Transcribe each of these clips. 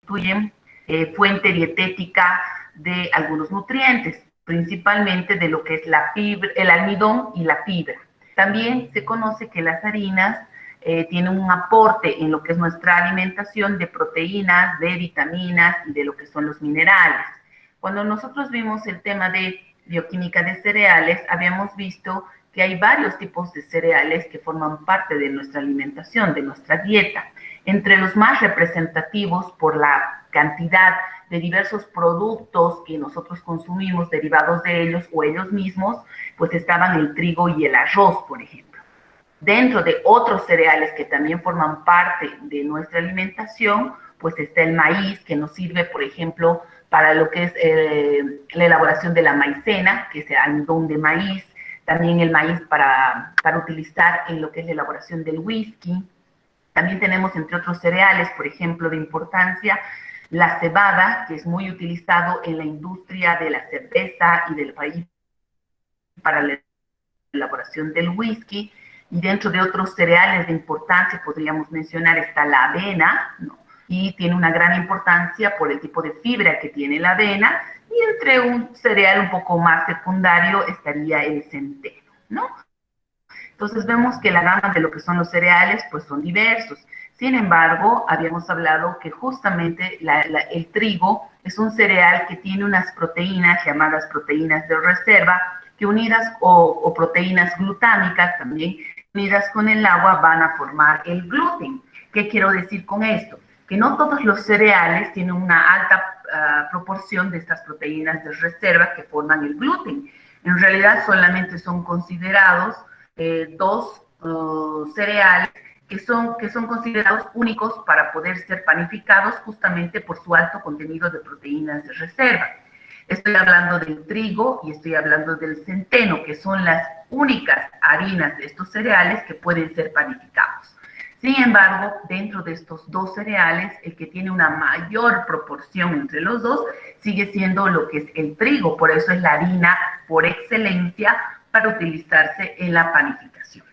constituyen fuente dietética de algunos nutrientes, principalmente de lo que es la fibra, el almidón y la fibra. También se conoce que las harinas tienen un aporte en lo que es nuestra alimentación de proteínas, de vitaminas y de lo que son los minerales. Cuando nosotros vimos el tema de bioquímica de cereales, habíamos visto que hay varios tipos de cereales que forman parte de nuestra alimentación, de nuestra dieta. Entre los más representativos por la cantidad de diversos productos que nosotros consumimos derivados de ellos o ellos mismos, pues estaban el trigo y el arroz, por ejemplo. Dentro de otros cereales que también forman parte de nuestra alimentación, pues está el maíz, que nos sirve, por ejemplo, para lo que es la elaboración de la maicena, que es el almidón de maíz, también el maíz para utilizar en lo que es la elaboración del whisky. También tenemos, entre otros cereales, por ejemplo, de importancia, la cebada, que es muy utilizado en la industria de la cerveza y del país para la elaboración del whisky. Y dentro de otros cereales de importancia podríamos mencionar está la avena, ¿no? Y tiene una gran importancia por el tipo de fibra que tiene la avena. Y entre un cereal un poco más secundario estaría el centeno, ¿no? Entonces vemos que la gama de lo que son los cereales pues son diversos. Sin embargo, habíamos hablado que justamente el trigo es un cereal que tiene unas proteínas llamadas proteínas de reserva, que unidas o proteínas glutámicas también, unidas con el agua van a formar el gluten. ¿Qué quiero decir con esto? Que no todos los cereales tienen una alta proporción de estas proteínas de reserva que forman el gluten. En realidad solamente son considerados dos cereales que son considerados únicos para poder ser panificados justamente por su alto contenido de proteínas de reserva. Estoy hablando del trigo y estoy hablando del centeno, que son las únicas harinas de estos cereales que pueden ser panificados. Sin embargo, dentro de estos dos cereales, el que tiene una mayor proporción entre los dos sigue siendo lo que es el trigo. Por eso es la harina por excelencia para utilizarse en la panificación.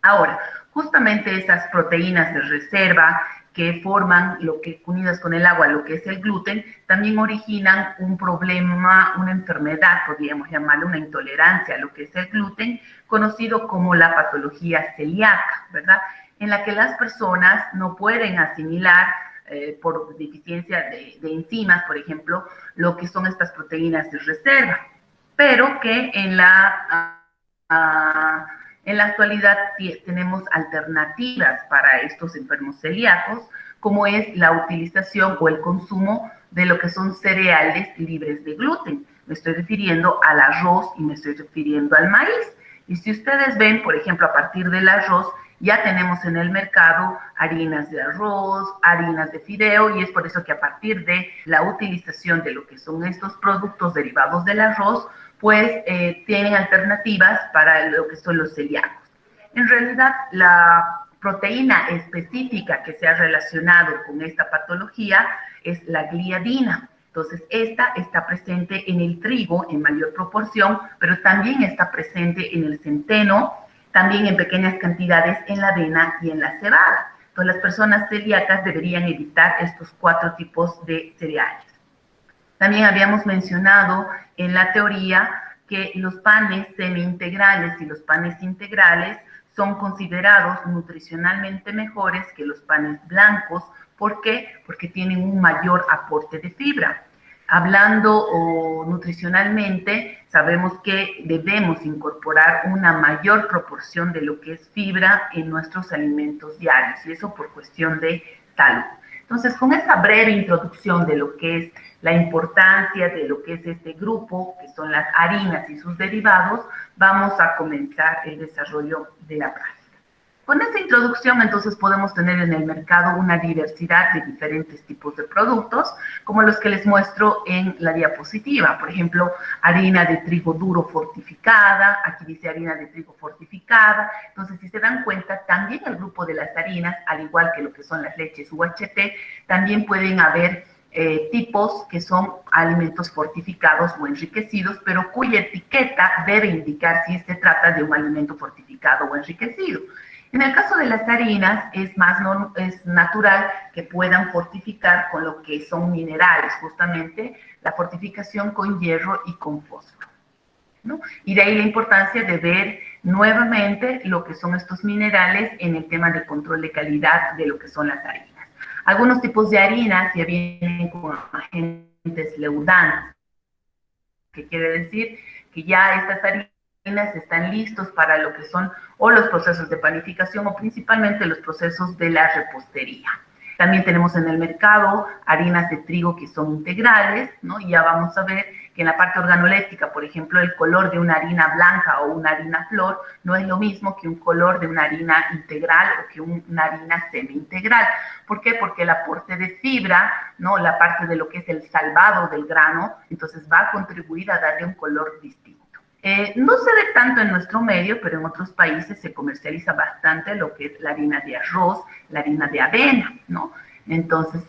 Ahora, justamente esas proteínas de reserva que forman, unidas con el agua, lo que es el gluten, también originan un problema, una enfermedad, podríamos llamarlo una intolerancia a lo que es el gluten, conocido como la patología celíaca, ¿verdad? En la que las personas no pueden asimilar por deficiencia de enzimas, por ejemplo, lo que son estas proteínas de reserva, pero que en la actualidad tenemos alternativas para estos enfermos celíacos, como es la utilización o el consumo de lo que son cereales libres de gluten. Me estoy refiriendo al arroz y me estoy refiriendo al maíz. Y si ustedes ven, por ejemplo, a partir del arroz, ya tenemos en el mercado harinas de arroz, harinas de fideo, y es por eso que a partir de la utilización de lo que son estos productos derivados del arroz, pues tienen alternativas para lo que son los celíacos. En realidad, la proteína específica que se ha relacionado con esta patología es la gliadina. Entonces, esta está presente en el trigo en mayor proporción, pero también está presente en el centeno, también en pequeñas cantidades en la avena y en la cebada. Entonces, las personas celíacas deberían evitar estos 4 tipos de cereales. También habíamos mencionado en la teoría que los panes semi-integrales y los panes integrales son considerados nutricionalmente mejores que los panes blancos. ¿Por qué? Porque tienen un mayor aporte de fibra. Hablando nutricionalmente, sabemos que debemos incorporar una mayor proporción de lo que es fibra en nuestros alimentos diarios, y eso por cuestión de salud. Entonces, con esta breve introducción de lo que es la importancia de lo que es este grupo, que son las harinas y sus derivados, vamos a comenzar el desarrollo de la práctica. Con esta introducción, entonces, podemos tener en el mercado una diversidad de diferentes tipos de productos, como los que les muestro en la diapositiva. Por ejemplo, harina de trigo duro fortificada, aquí dice harina de trigo fortificada. Entonces, si se dan cuenta, también el grupo de las harinas, al igual que lo que son las leches UHT, también pueden haber tipos que son alimentos fortificados o enriquecidos, pero cuya etiqueta debe indicar si se trata de un alimento fortificado o enriquecido. En el caso de las harinas, es natural que puedan fortificar con lo que son minerales, justamente la fortificación con hierro y con fósforo, ¿no? Y de ahí la importancia de ver nuevamente lo que son estos minerales en el tema de control de calidad de lo que son las harinas. Algunos tipos de harinas ya vienen con agentes leudanos, que quiere decir que ya estas harinas están listos para lo que son o los procesos de panificación o principalmente los procesos de la repostería. También tenemos en el mercado harinas de trigo que son integrales, ¿no? Y ya vamos a ver que en la parte organoléptica, por ejemplo, el color de una harina blanca o una harina flor no es lo mismo que un color de una harina integral o que una harina semi-integral. ¿Por qué? Porque el aporte de fibra, ¿no? La parte de lo que es el salvado del grano, entonces va a contribuir a darle un color distinto. No se ve tanto en nuestro medio, pero en otros países se comercializa bastante lo que es la harina de arroz, la harina de avena, ¿no? Entonces,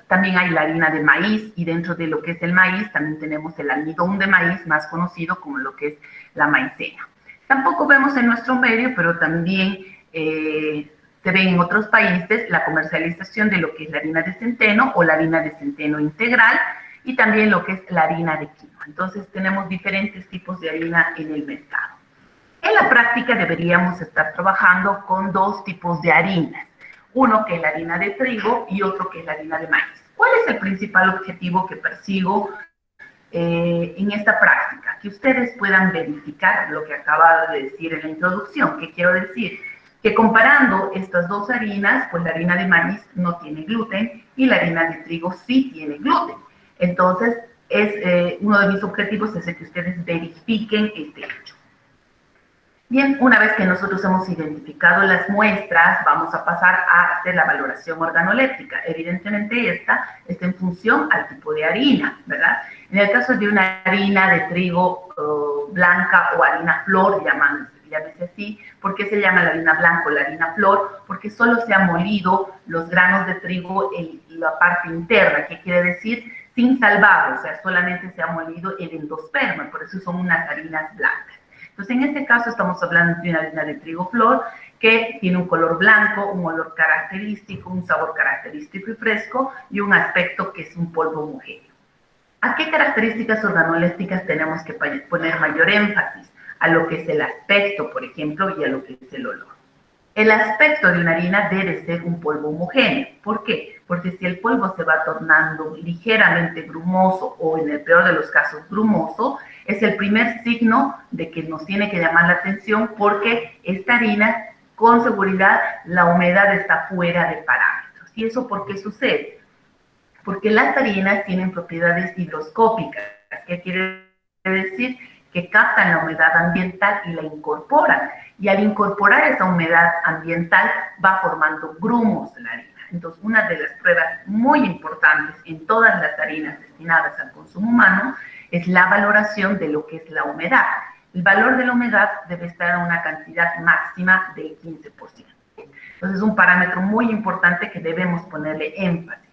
también hay la harina de maíz y dentro de lo que es el maíz también tenemos el almidón de maíz, más conocido como lo que es la maicena. Tampoco vemos en nuestro medio, pero también se ve en otros países la comercialización de lo que es la harina de centeno o la harina de centeno integral y también lo que es la harina de quinoa. Entonces tenemos diferentes tipos de harina en el mercado. En la práctica deberíamos estar trabajando con dos tipos de harinas, uno que es la harina de trigo y otro que es la harina de maíz. ¿Cuál es el principal objetivo que persigo en esta práctica? Que ustedes puedan verificar lo que acaba de decir en la introducción. ¿Qué quiero decir? Que comparando estas dos harinas, pues la harina de maíz no tiene gluten y la harina de trigo sí tiene gluten. Entonces, uno de mis objetivos es el que ustedes verifiquen este hecho. Bien, una vez que nosotros hemos identificado las muestras, vamos a pasar a hacer la valoración organoléptica. Evidentemente, esta está en función al tipo de harina, ¿verdad? En el caso de una harina de trigo blanca o harina flor, llámese así. ¿Por qué se llama la harina blanca o la harina flor? Porque solo se han molido los granos de trigo en la parte interna, que quiere decir sin salvado, o sea, solamente se ha molido el endosperma, por eso son unas harinas blancas. Entonces, en este caso estamos hablando de una harina de trigo flor que tiene un color blanco, un olor característico, un sabor característico y fresco y un aspecto que es un polvo homogéneo. ¿A qué características organolépticas tenemos que poner mayor énfasis? A lo que es el aspecto, por ejemplo, y a lo que es el olor. El aspecto de una harina debe ser un polvo homogéneo. ¿Por qué? Porque si el polvo se va tornando ligeramente grumoso o en el peor de los casos grumoso, es el primer signo de que nos tiene que llamar la atención porque esta harina, con seguridad, la humedad está fuera de parámetros. ¿Y eso por qué sucede? Porque las harinas tienen propiedades higroscópicas. ¿Qué quiere decir? Que captan la humedad ambiental y la incorporan. Y al incorporar esa humedad ambiental va formando grumos en la harina. Entonces, una de las pruebas muy importantes en todas las harinas destinadas al consumo humano es la valoración de lo que es la humedad. El valor de la humedad debe estar a una cantidad máxima del 15%. Entonces, es un parámetro muy importante que debemos ponerle énfasis.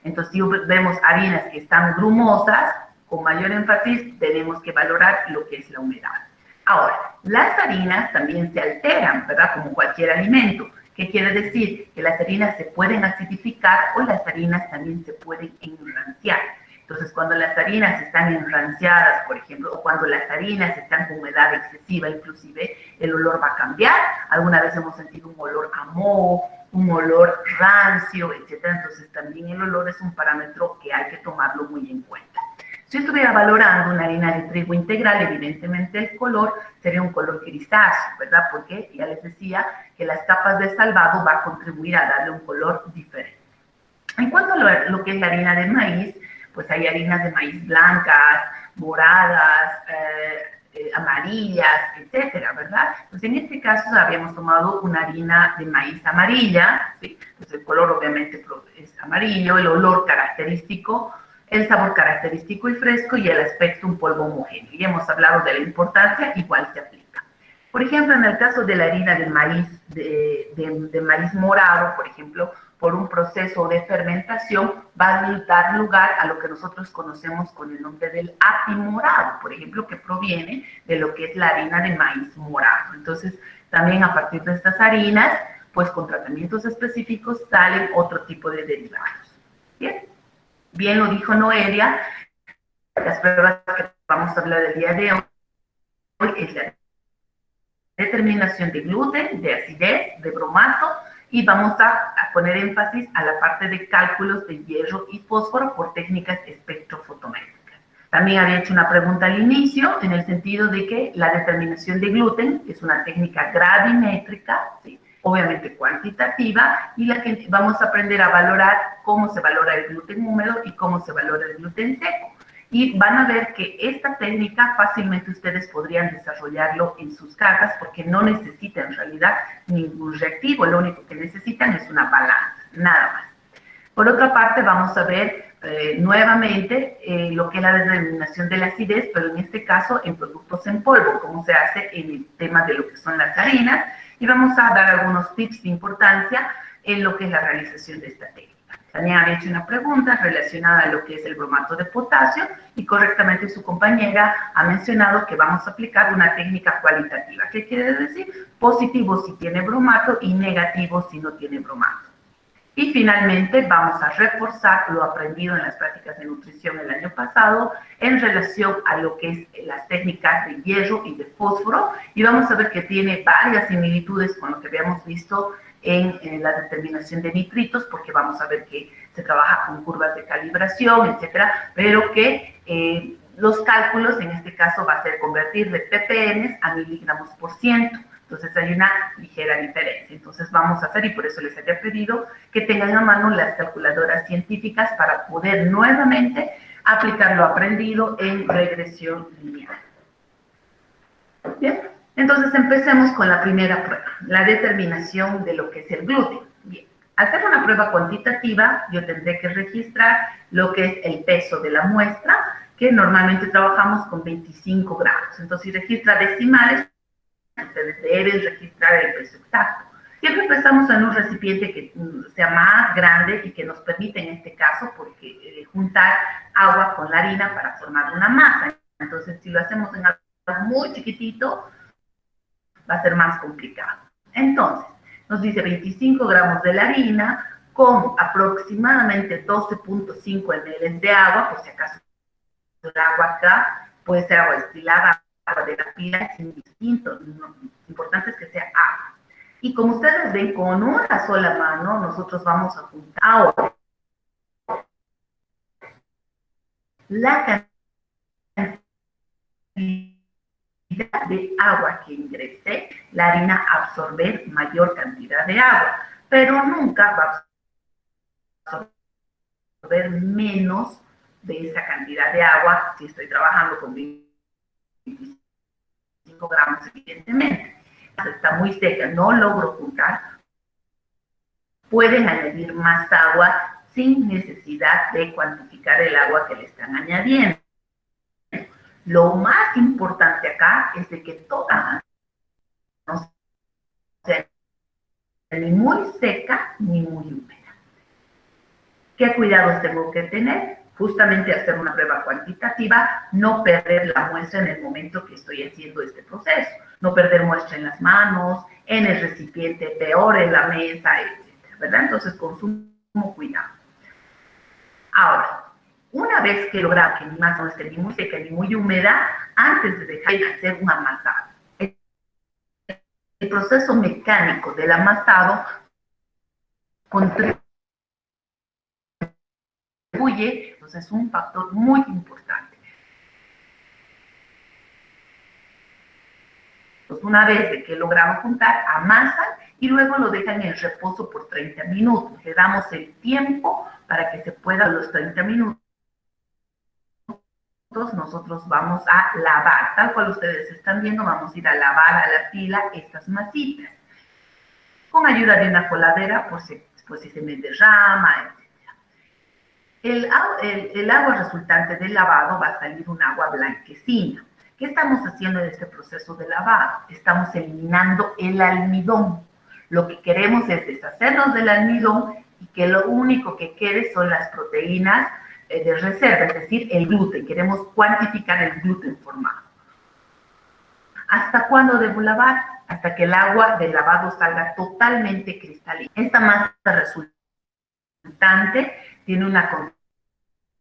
Entonces, si vemos harinas que están grumosas, con mayor énfasis tenemos que valorar lo que es la humedad. Ahora, las harinas también se alteran, ¿verdad? Como cualquier alimento. ¿Qué quiere decir? Que las harinas se pueden acidificar o las harinas también se pueden enranciar. Entonces, cuando las harinas están enranciadas, por ejemplo, o cuando las harinas están con humedad excesiva, inclusive, el olor va a cambiar. Alguna vez hemos sentido un olor a moho, un olor rancio, etc. Entonces, también el olor es un parámetro que hay que tomarlo muy en cuenta. Si estuviera valorando una harina de trigo integral, evidentemente el color sería un color grisáceo, ¿verdad? Porque ya les decía que las capas de salvado va a contribuir a darle un color diferente. En cuanto a lo que es la harina de maíz, pues hay harinas de maíz blancas, moradas, amarillas, etcétera, ¿verdad? Pues en este caso habíamos tomado una harina de maíz amarilla, ¿sí? Pues el color obviamente es amarillo, el olor característico, el sabor característico y fresco y el aspecto un polvo homogéneo. Y hemos hablado de la importancia, igual se aplica. Por ejemplo, en el caso de la harina de maíz, de maíz morado, por ejemplo, por un proceso de fermentación, va a dar lugar a lo que nosotros conocemos con el nombre del api morado, por ejemplo, que proviene de lo que es la harina de maíz morado. Entonces, También a partir de estas harinas, pues con tratamientos específicos salen otro tipo de derivados. Bien, bien lo dijo Noelia, las pruebas que vamos a hablar el día de hoy es la determinación de gluten, de acidez, de bromato, y vamos a poner énfasis a la parte de cálculos de hierro y fósforo por técnicas espectrofotométricas. También había hecho una pregunta al inicio en el sentido de que la determinación de gluten es una técnica gravimétrica, ¿sí?, obviamente cuantitativa, y la que vamos a aprender a valorar cómo se valora el gluten húmedo y cómo se valora el gluten seco. Y van a ver que esta técnica fácilmente ustedes podrían desarrollarlo en sus casas porque no necesitan en realidad ningún reactivo, lo único que necesitan es una balanza, nada más. Por otra parte, vamos a ver nuevamente lo que es la determinación de la acidez, pero en este caso en productos en polvo, como se hace en el tema de lo que son las harinas, y vamos a dar algunos tips de importancia en lo que es la realización de esta técnica. También había hecho una pregunta relacionada a lo que es el bromato de potasio y correctamente su compañera ha mencionado que vamos a aplicar una técnica cualitativa. ¿Qué quiere decir? Positivo si tiene bromato y negativo si no tiene bromato. Y finalmente vamos a reforzar lo aprendido en las prácticas de nutrición el año pasado en relación a lo que es las técnicas de hierro y de fósforo, y vamos a ver que tiene varias similitudes con lo que habíamos visto en la determinación de nitritos, porque vamos a ver que se trabaja con curvas de calibración, etcétera, pero que los cálculos en este caso va a ser convertir de ppm a miligramos por ciento. Entonces hay una ligera diferencia. Entonces vamos a hacer, y por eso les había pedido que tengan a mano las calculadoras científicas para poder nuevamente aplicar lo aprendido en regresión lineal. Bien, entonces empecemos con la primera prueba, la determinación de lo que es el gluten. Bien, al hacer una prueba cuantitativa, yo tendré que registrar lo que es el peso de la muestra, que normalmente trabajamos con 25 gramos. Entonces, si registra decimales, ustedes deben registrar el peso exacto. Siempre empezamos en un recipiente que sea más grande y que nos permite en este caso porque juntar agua con la harina para formar una masa. Entonces, si lo hacemos en algo muy chiquitito, va a ser más complicado. Entonces, nos dice 25 gramos de la harina con aproximadamente 12.5 ml de agua, por si acaso el agua acá puede ser agua destilada, agua de la pila, es indistinto, lo importante es que sea agua. Y como ustedes ven, con una sola mano, nosotros vamos a juntar ahora la cantidad de agua que ingrese, la harina absorber mayor cantidad de agua, pero nunca va a absorber menos de esa cantidad de agua si estoy trabajando con 25 gramos, evidentemente. Está muy seca, no logro juntar, pueden añadir más agua sin necesidad de cuantificar el agua que le están añadiendo. Lo más importante acá es de que toda no sea ni muy seca ni muy húmeda. ¿Qué cuidados tengo que tener? Justamente hacer una prueba cuantitativa, no perder la muestra en el momento que estoy haciendo este proceso, no perder muestra en las manos, en el recipiente, peor en la mesa, etcétera, ¿verdad? Entonces, consumo cuidado. Ahora, una vez que logramos que mi masa no esté ni muy seca ni muy húmeda, antes de dejar de hacer un amasado, el proceso mecánico del amasado contribuye, entonces es un factor muy importante. Entonces, una vez de que logramos juntar, amasan y luego lo dejan en reposo por 30 minutos. Le damos el tiempo para que se pueda los 30 minutos. Nosotros vamos a lavar, tal cual ustedes están viendo, vamos a ir a lavar a la pila estas masitas con ayuda de una coladera por si se me derrama, etc. El agua resultante del lavado va a salir un agua blanquecina. ¿Qué estamos haciendo en este proceso de lavado? Estamos eliminando el almidón. Lo que queremos es deshacernos del almidón y que lo único que quede son las proteínas de reserva, es decir, el gluten. Queremos cuantificar el gluten formado. ¿Hasta cuándo debo lavar? hasta que el agua del lavado salga totalmente cristalina. Esta masa resultante tiene una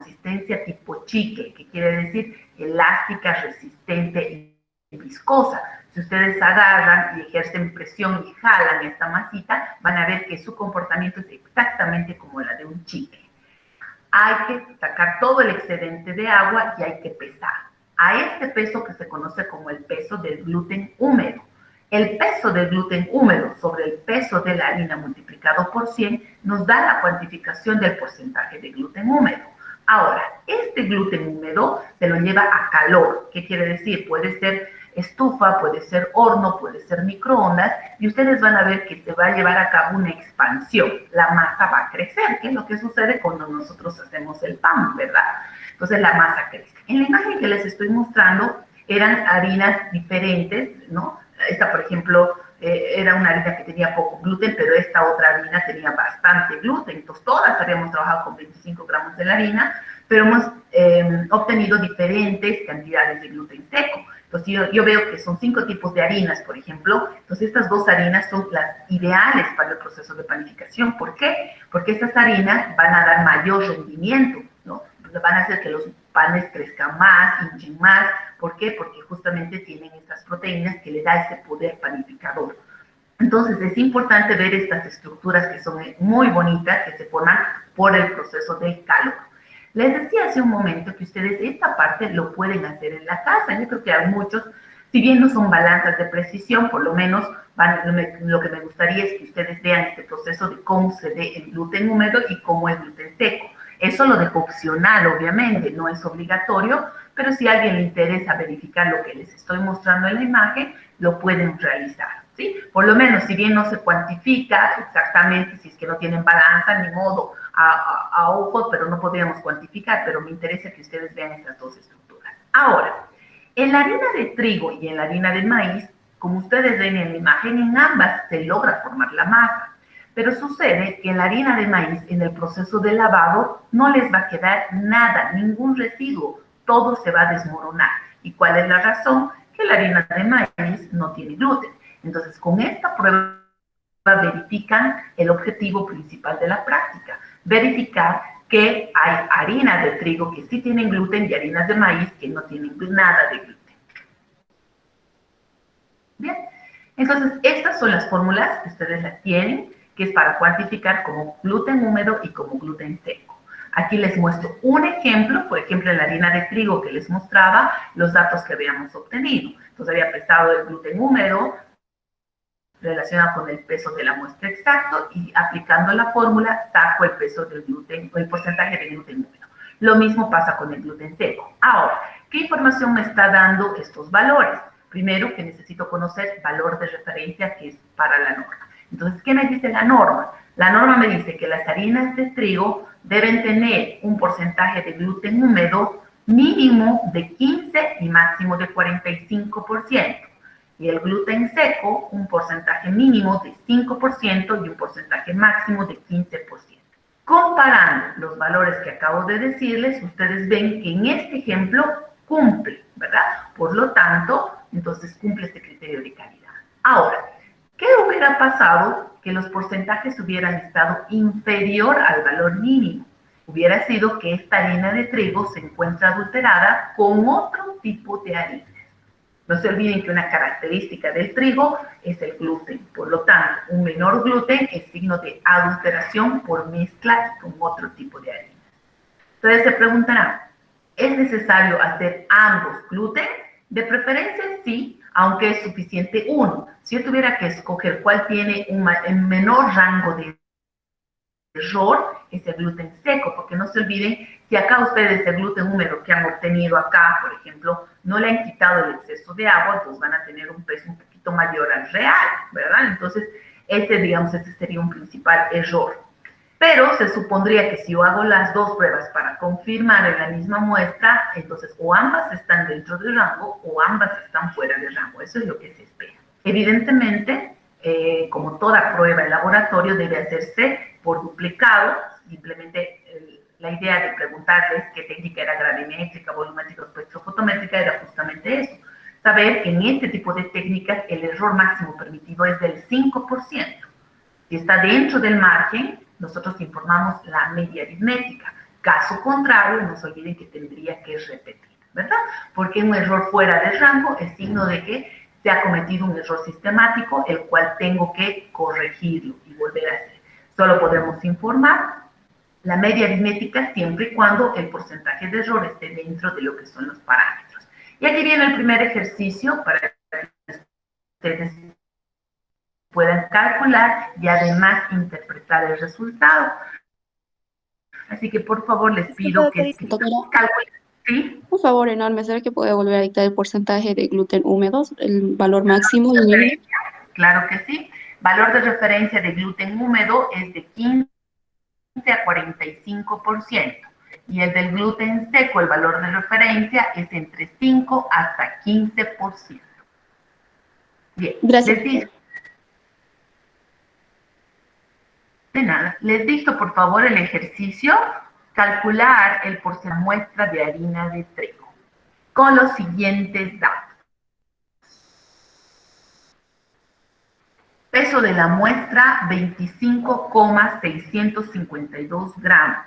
consistencia tipo chicle, que quiere decir elástica, resistente y viscosa. Si ustedes agarran y ejercen presión y jalan esta masita, van a ver que su comportamiento es exactamente como la de un chicle. Hay que sacar todo el excedente de agua y hay que pesar. A este peso que se conoce como el peso del gluten húmedo. El peso del gluten húmedo sobre el peso de la harina multiplicado por 100 nos da la cuantificación del porcentaje de gluten húmedo. Ahora, este gluten húmedo se lo lleva a calor. ¿Qué quiere decir? Puede ser estufa, puede ser horno, puede ser microondas, y ustedes van a ver que se va a llevar a cabo una expansión. La masa va a crecer, que es lo que sucede cuando nosotros hacemos el pan, ¿verdad? Entonces la masa crece. En la imagen que les estoy mostrando eran harinas diferentes, ¿no? Esta, por ejemplo, era una harina que tenía poco gluten, pero esta otra harina tenía bastante gluten. Entonces, todas habíamos trabajado con 25 gramos de la harina, pero hemos obtenido diferentes cantidades de gluten seco. Entonces, yo veo que son 5 tipos de harinas, por ejemplo. Entonces, estas 2 harinas son las ideales para el proceso de panificación. ¿Por qué? Porque estas harinas van a dar mayor rendimiento, ¿no? Van a hacer que los panes crezcan más, hinchen más. ¿Por qué? Porque justamente tienen estas proteínas que le da ese poder panificador. Entonces es importante ver estas estructuras que son muy bonitas, que se forman por el proceso del calor. Les decía hace un momento que ustedes esta parte lo pueden hacer en la casa. Yo creo que a muchos, si bien no son balanzas de precisión, por lo menos lo que me gustaría es que ustedes vean este proceso de cómo se ve el gluten húmedo y cómo el gluten seco. Eso lo dejo opcional, obviamente, no es obligatorio, pero si a alguien le interesa verificar lo que les estoy mostrando en la imagen, lo pueden realizar, ¿sí? Por lo menos, si bien no se cuantifica exactamente, si es que no tienen balanza, ni modo, a ojo, pero no podríamos cuantificar, pero me interesa que ustedes vean estas 2 estructuras. Ahora, en la harina de trigo y en la harina de maíz, como ustedes ven en la imagen, en ambas se logra formar la masa. Pero sucede que en la harina de maíz, en el proceso de lavado, no les va a quedar nada, ningún residuo, todo se va a desmoronar. ¿Y cuál es la razón? Que la harina de maíz no tiene gluten. Entonces, con esta prueba verifican el objetivo principal de la práctica, verificar que hay harinas de trigo que sí tienen gluten y harinas de maíz que no tienen nada de gluten. Bien, entonces estas son las fórmulas que ustedes las tienen, que es para cuantificar como gluten húmedo y como gluten seco. Aquí les muestro un ejemplo, por ejemplo, en la harina de trigo que les mostraba los datos que habíamos obtenido. Entonces había pesado el gluten húmedo relacionado con el peso de la muestra exacto y aplicando la fórmula saco el peso del gluten o el porcentaje de gluten húmedo. Lo mismo pasa con el gluten seco. Ahora, ¿qué información me está dando estos valores? Primero que necesito conocer valor de referencia que es para la norma. Entonces, ¿qué me dice la norma? La norma me dice que las harinas de trigo deben tener un porcentaje de gluten húmedo mínimo de 15 y máximo de 45%. Y el gluten seco, un porcentaje mínimo de 5% y un porcentaje máximo de 15%. Comparando los valores que acabo de decirles, ustedes ven que en este ejemplo cumple, ¿verdad? Por lo tanto, entonces cumple este criterio de calidad. Ahora, ¿qué hubiera pasado que los porcentajes hubieran estado inferior al valor mínimo? Hubiera sido que esta harina de trigo se encuentra adulterada con otro tipo de harina. No se olviden que una característica del trigo es el gluten. Por lo tanto, un menor gluten es signo de adulteración por mezcla con otro tipo de harina. Entonces se preguntarán, ¿es necesario hacer ambos gluten? De preferencia sí, aunque es suficiente uno. Si yo tuviera que escoger cuál tiene un menor rango de error, es el gluten seco, porque no se olviden, si acá ustedes el gluten húmedo que han obtenido acá, por ejemplo, no le han quitado el exceso de agua, entonces van a tener un peso un poquito mayor al real, ¿verdad? Entonces, este sería un principal error. Pero se supondría que si yo hago las 2 pruebas para confirmar en la misma muestra, entonces o ambas están dentro del rango o ambas están fuera del rango. Eso es lo que se espera. Evidentemente, como toda prueba en laboratorio, debe hacerse por duplicado. Simplemente la idea de preguntarles qué técnica era gravimétrica, volumétrica o espectrofotométrica era justamente eso. Saber saber que en este tipo de técnicas el error máximo permitido es del 5%. Si está dentro del margen, nosotros informamos la media aritmética. Caso contrario, no se olviden que tendría que repetir, ¿verdad? Porque un error fuera de rango es signo de que se ha cometido un error sistemático, el cual tengo que corregirlo y volver a hacer. Solo podemos informar la media aritmética siempre y cuando el porcentaje de error esté dentro de lo que son los parámetros. Y aquí viene el primer ejercicio para que ustedes puedan calcular y además interpretar el resultado. Así que por favor les pido que calculen. ¿Sí? Un favor enorme, ¿será que puede volver a dictar el porcentaje de gluten húmedos, el valor máximo y mínimo? Claro que sí. Valor de referencia de gluten húmedo es de 15 a 45%. Y el del gluten seco, el valor de referencia es entre 5 hasta 15%. Bien, Gracias. les digo, de nada, les dicto por favor el ejercicio, calcular el porcentaje de muestra de harina de trigo con los siguientes datos. Peso de la muestra, 25,652 gramos.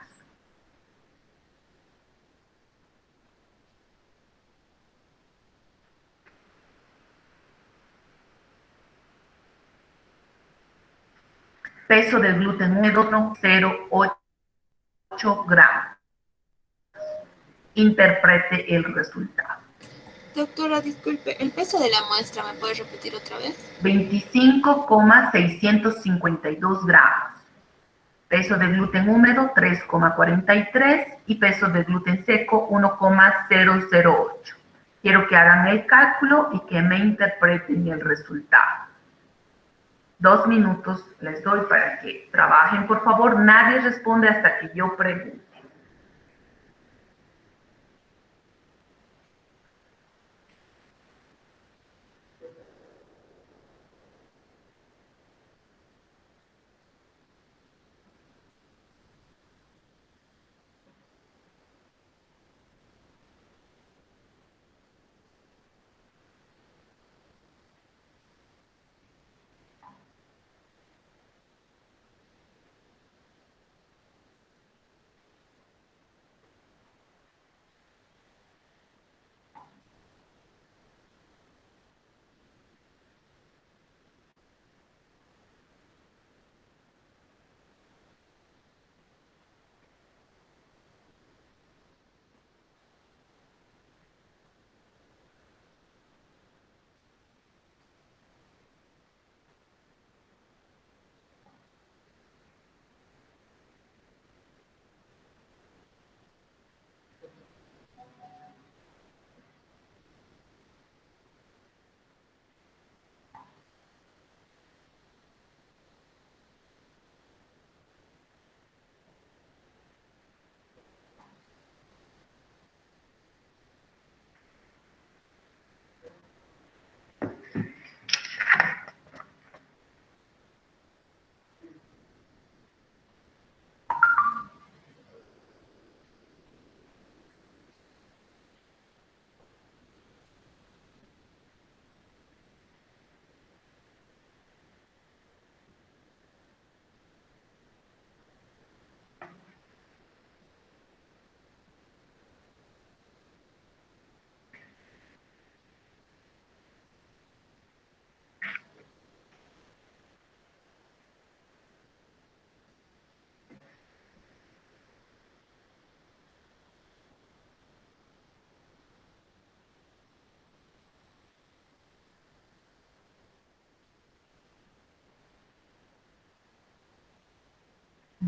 Peso del gluten húmedo, 0,8 gramos. Interprete el resultado. Doctora, disculpe, ¿el peso de la muestra me puede repetir otra vez? 25,652 gramos. Peso de gluten húmedo, 3,43 y peso de gluten seco, 1,008. Quiero que hagan el cálculo y que me interpreten el resultado. 2 minutos les doy para que trabajen, por favor. Nadie responde hasta que yo pregunte.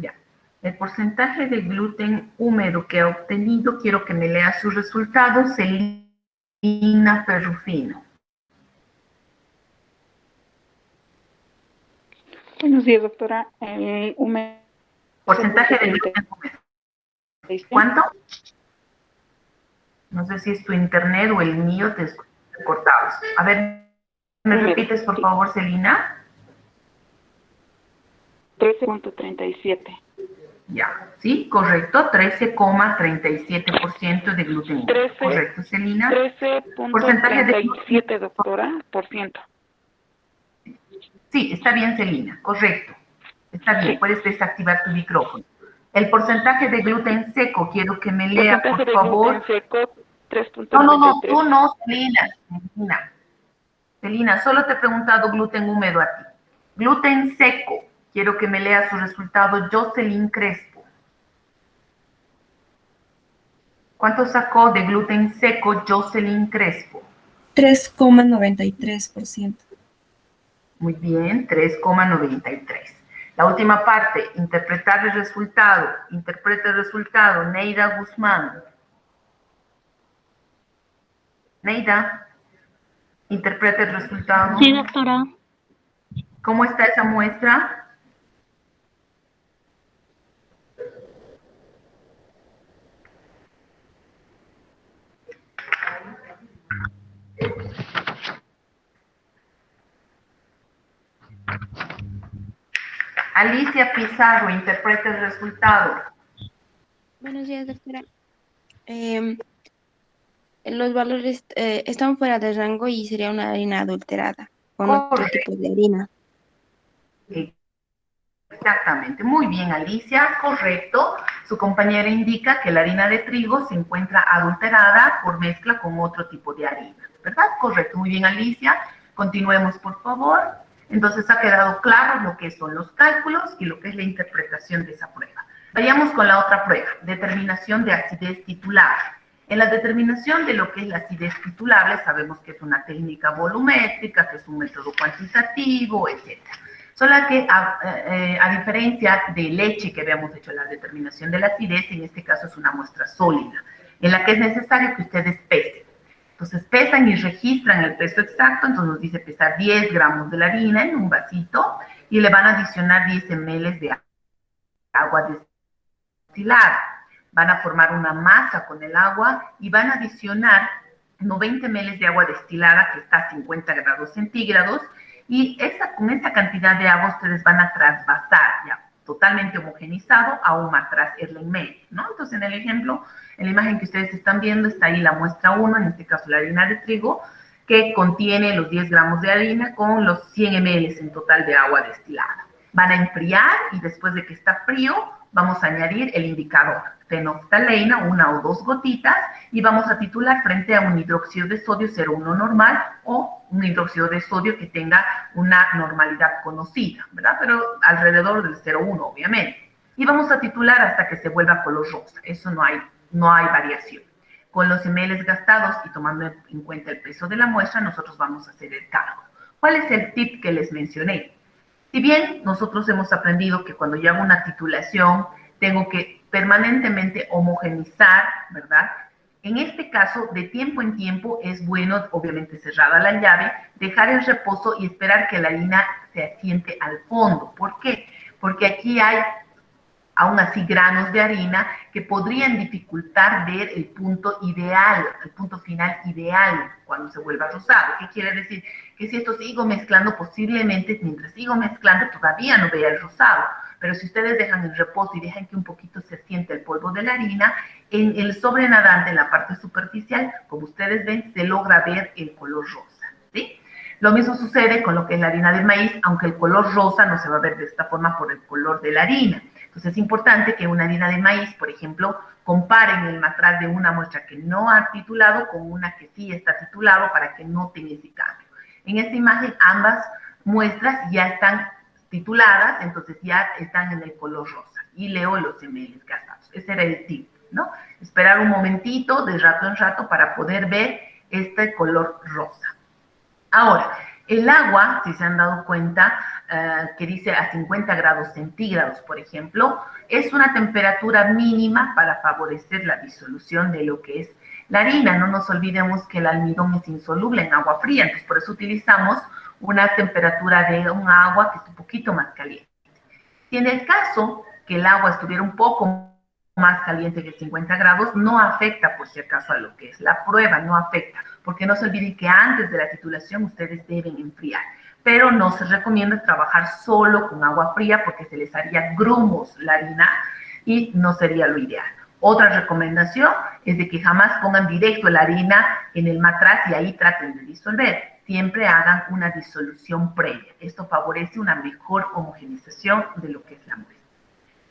Ya. El porcentaje de gluten húmedo que ha obtenido, quiero que me lea sus resultados, Celina Ferrufino. Buenos días, doctora. El húmedo. Porcentaje de gluten húmedo. ¿Cuánto? No sé si es tu internet o el mío, te escucho cortados. A ver, ¿me repites por favor, Celina? 13,37. Ya, sí, correcto, 13,37% de gluten. 13, correcto, Celina. Porcentaje de gluten. 13.37, doctora, por ciento. Sí, está bien, Celina, correcto. Está bien, Sí. puedes desactivar tu micrófono. El porcentaje de gluten seco, quiero que me lea, Porcentaje por de favor. gluten seco, No, 3.33. tú no, Celina. Celina, solo te he preguntado gluten húmedo a ti. Gluten seco, quiero que me lea su resultado, Jocelyn Crespo. ¿Cuánto sacó de gluten seco Jocelyn Crespo? 3,93%. Muy bien, 3,93. La última parte, interpretar el resultado. Interpreta el resultado, Neida Guzmán. Neida, interpreta el resultado. Sí, doctora. ¿Cómo está esa muestra? Alicia Pizarro, interpreta el resultado. Buenos días, doctora. Los valores están fuera de rango y sería una harina adulterada con otro tipo de harina. Exactamente, muy bien, Alicia, correcto. Su compañera indica que la harina de trigo se encuentra adulterada por mezcla con otro tipo de harina, ¿verdad? Correcto, muy bien, Alicia. Continuemos, por favor. Entonces ha quedado claro lo que son los cálculos y lo que es la interpretación de esa prueba. Vayamos con la otra prueba, determinación de acidez titular. En la determinación de lo que es la acidez titulable, sabemos que es una técnica volumétrica, que es un método cuantitativo, etc. Solo que, a diferencia de leche que habíamos hecho la determinación de la acidez, en este caso es una muestra sólida, en la que es necesario que ustedes pesen. Entonces pesan y registran el peso exacto, entonces nos dice pesar 10 gramos de la harina en un vasito y le van a adicionar 10 ml de agua destilada. Van a formar una masa con el agua y van a adicionar 90 ml de agua destilada que está a 50 grados centígrados y con esa cantidad de agua ustedes van a trasvasar ya totalmente homogenizado a un matraz Erlenmeyer, ¿no? Entonces en el ejemplo, en la imagen que ustedes están viendo está ahí la muestra 1, en este caso la harina de trigo, que contiene los 10 gramos de harina con los 100 ml en total de agua destilada. Van a enfriar y después de que está frío, vamos a añadir el indicador, fenolftaleína, 1 o 2 gotitas, y vamos a titular frente a un hidróxido de sodio 0,1 normal o un hidróxido de sodio que tenga una normalidad conocida, ¿verdad? Pero alrededor del 0,1, obviamente. Y vamos a titular hasta que se vuelva color rosa, eso no hay variación. Con los ml gastados y tomando en cuenta el peso de la muestra, nosotros vamos a hacer el cálculo. ¿Cuál es el tip que les mencioné? Si bien nosotros hemos aprendido que cuando yo hago una titulación, tengo que permanentemente homogenizar, ¿verdad? En este caso, de tiempo en tiempo, es bueno, obviamente cerrada la llave, dejar el reposo y esperar que la harina se asiente al fondo. ¿Por qué? Porque aquí hay, aún así, granos de harina que podrían dificultar ver el punto ideal, el punto final ideal cuando se vuelva rosado. ¿Qué quiere decir? Que si esto sigo mezclando, posiblemente mientras sigo mezclando todavía no vea el rosado. Pero si ustedes dejan el reposo y dejan que un poquito se siente el polvo de la harina, en el sobrenadante, en la parte superficial, como ustedes ven, se logra ver el color rosa, ¿sí? Lo mismo sucede con lo que es la harina de maíz, aunque el color rosa no se va a ver de esta forma por el color de la harina. Entonces es importante que una harina de maíz, por ejemplo, comparen el matraz de una muestra que no ha titulado con una que sí está titulado para que noten ese cambio. En esta imagen ambas muestras ya están tituladas, entonces ya están en el color rosa. Y leo los ml gastados. Ese era el tip, ¿no? Esperar un momentito, de rato en rato, para poder ver este color rosa. Ahora, el agua, si se han dado cuenta, que dice a 50 grados centígrados, por ejemplo, es una temperatura mínima para favorecer la disolución de lo que es la harina. No nos olvidemos que el almidón es insoluble en agua fría, entonces por eso utilizamos una temperatura de un agua que es un poquito más caliente. Si en el caso que el agua estuviera un poco más caliente que 50 grados, no afecta por si acaso a lo que es la prueba, no afecta, porque no se olviden que antes de la titulación ustedes deben enfriar, pero no se recomienda trabajar solo con agua fría porque se les haría grumos la harina, y no sería lo ideal. Otra recomendación es de que jamás pongan directo la harina en el matraz y ahí traten de disolver. Siempre hagan una disolución previa. Esto favorece una mejor homogenización de lo que es la muestra.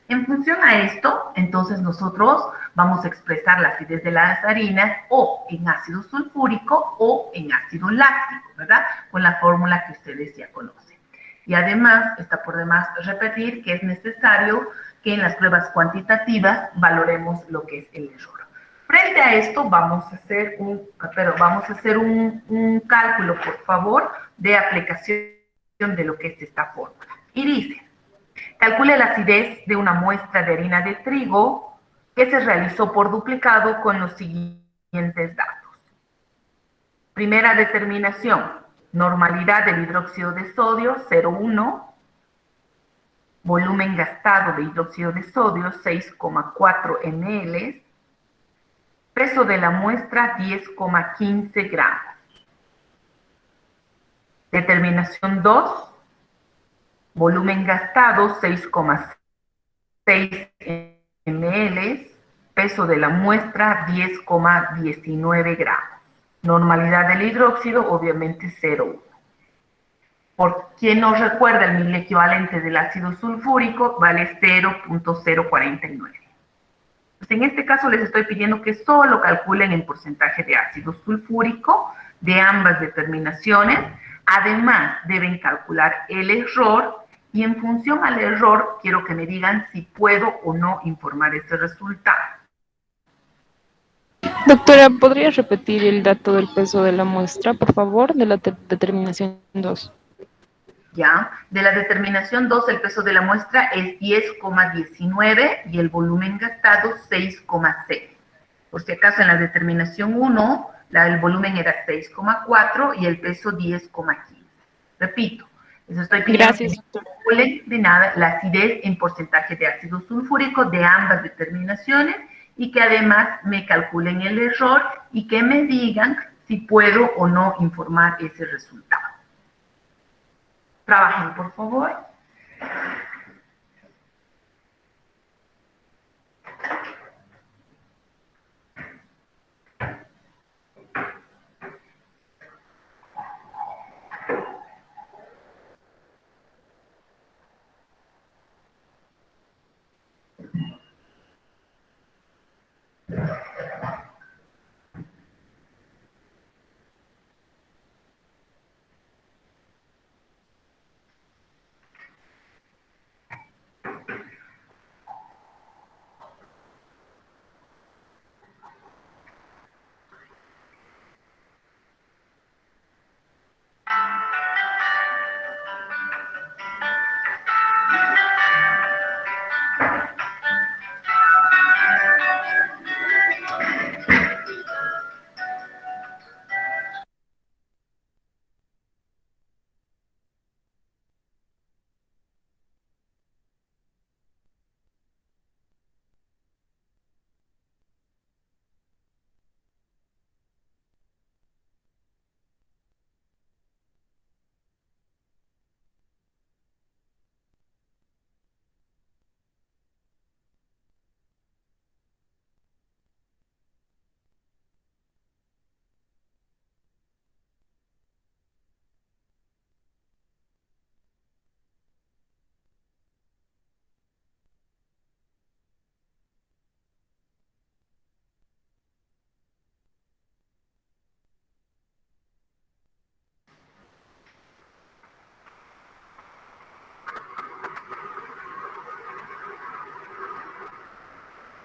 En función a esto, entonces nosotros vamos a expresar la acidez de las harinas o en ácido sulfúrico o en ácido láctico, ¿verdad? Con la fórmula que ustedes ya conocen. Y además, está por demás repetir que es necesario que en las pruebas cuantitativas valoremos lo que es el error. Frente a esto, vamos a hacer un cálculo, por favor, de aplicación de lo que es esta fórmula. Y dice, calcule la acidez de una muestra de harina de trigo que se realizó por duplicado con los siguientes datos. Primera determinación, normalidad del hidróxido de sodio 0,1, volumen gastado de hidróxido de sodio 6,4 ml, peso de la muestra 10,15 gramos. Determinación 2, volumen gastado 6,6 ml, peso de la muestra 10,19 gramos. Normalidad del hidróxido, obviamente 0,1. Por quien no recuerda, el mil equivalente del ácido sulfúrico vale 0,049. Pues en este caso les estoy pidiendo que solo calculen el porcentaje de ácido sulfúrico de ambas determinaciones. Además, deben calcular el error y en función al error quiero que me digan si puedo o no informar ese resultado. Doctora, ¿podría repetir el dato del peso de la muestra, por favor, de la determinación 2? ¿Ya? De la determinación 2, el peso de la muestra es 10,19 y el volumen gastado 6,6. Por si acaso, en la determinación 1, el volumen era 6,4 y el peso 10,15. Repito, les estoy pidiendo que calculen de nada la acidez en porcentaje de ácido sulfúrico de ambas determinaciones y que además me calculen el error y que me digan si puedo o no informar ese resultado. Trabajen, por favor.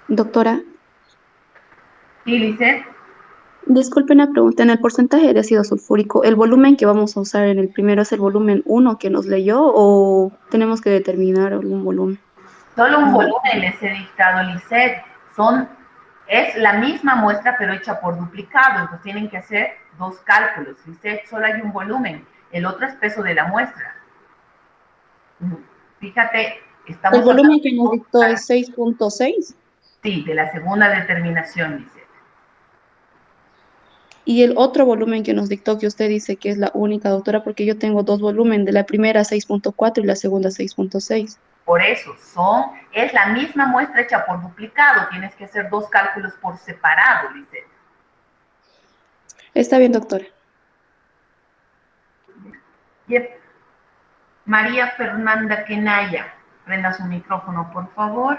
Doctora, Sí, Lizeth. disculpe una pregunta. En el porcentaje de ácido sulfúrico, ¿el volumen que vamos a usar en el primero es el volumen 1 que nos leyó o tenemos que determinar algún volumen? Solo un volumen les he dictado, Lizeth. Es la misma muestra, pero hecha por duplicado. Entonces tienen que hacer dos cálculos. Lizeth, solo hay un volumen. El otro es peso de la muestra. Fíjate, estamos... ¿El volumen que nos dictó es 6,6? Sí, de la segunda determinación, Lizeth. Y el otro volumen que nos dictó, que usted dice que es la única, doctora, porque yo tengo dos volúmenes, de la primera 6,4 y la segunda 6,6. Por eso, es la misma muestra hecha por duplicado. Tienes que hacer 2 cálculos por separado, Lisette. Está bien, doctora. Yep. María Fernanda Kenaya, prenda su micrófono, por favor.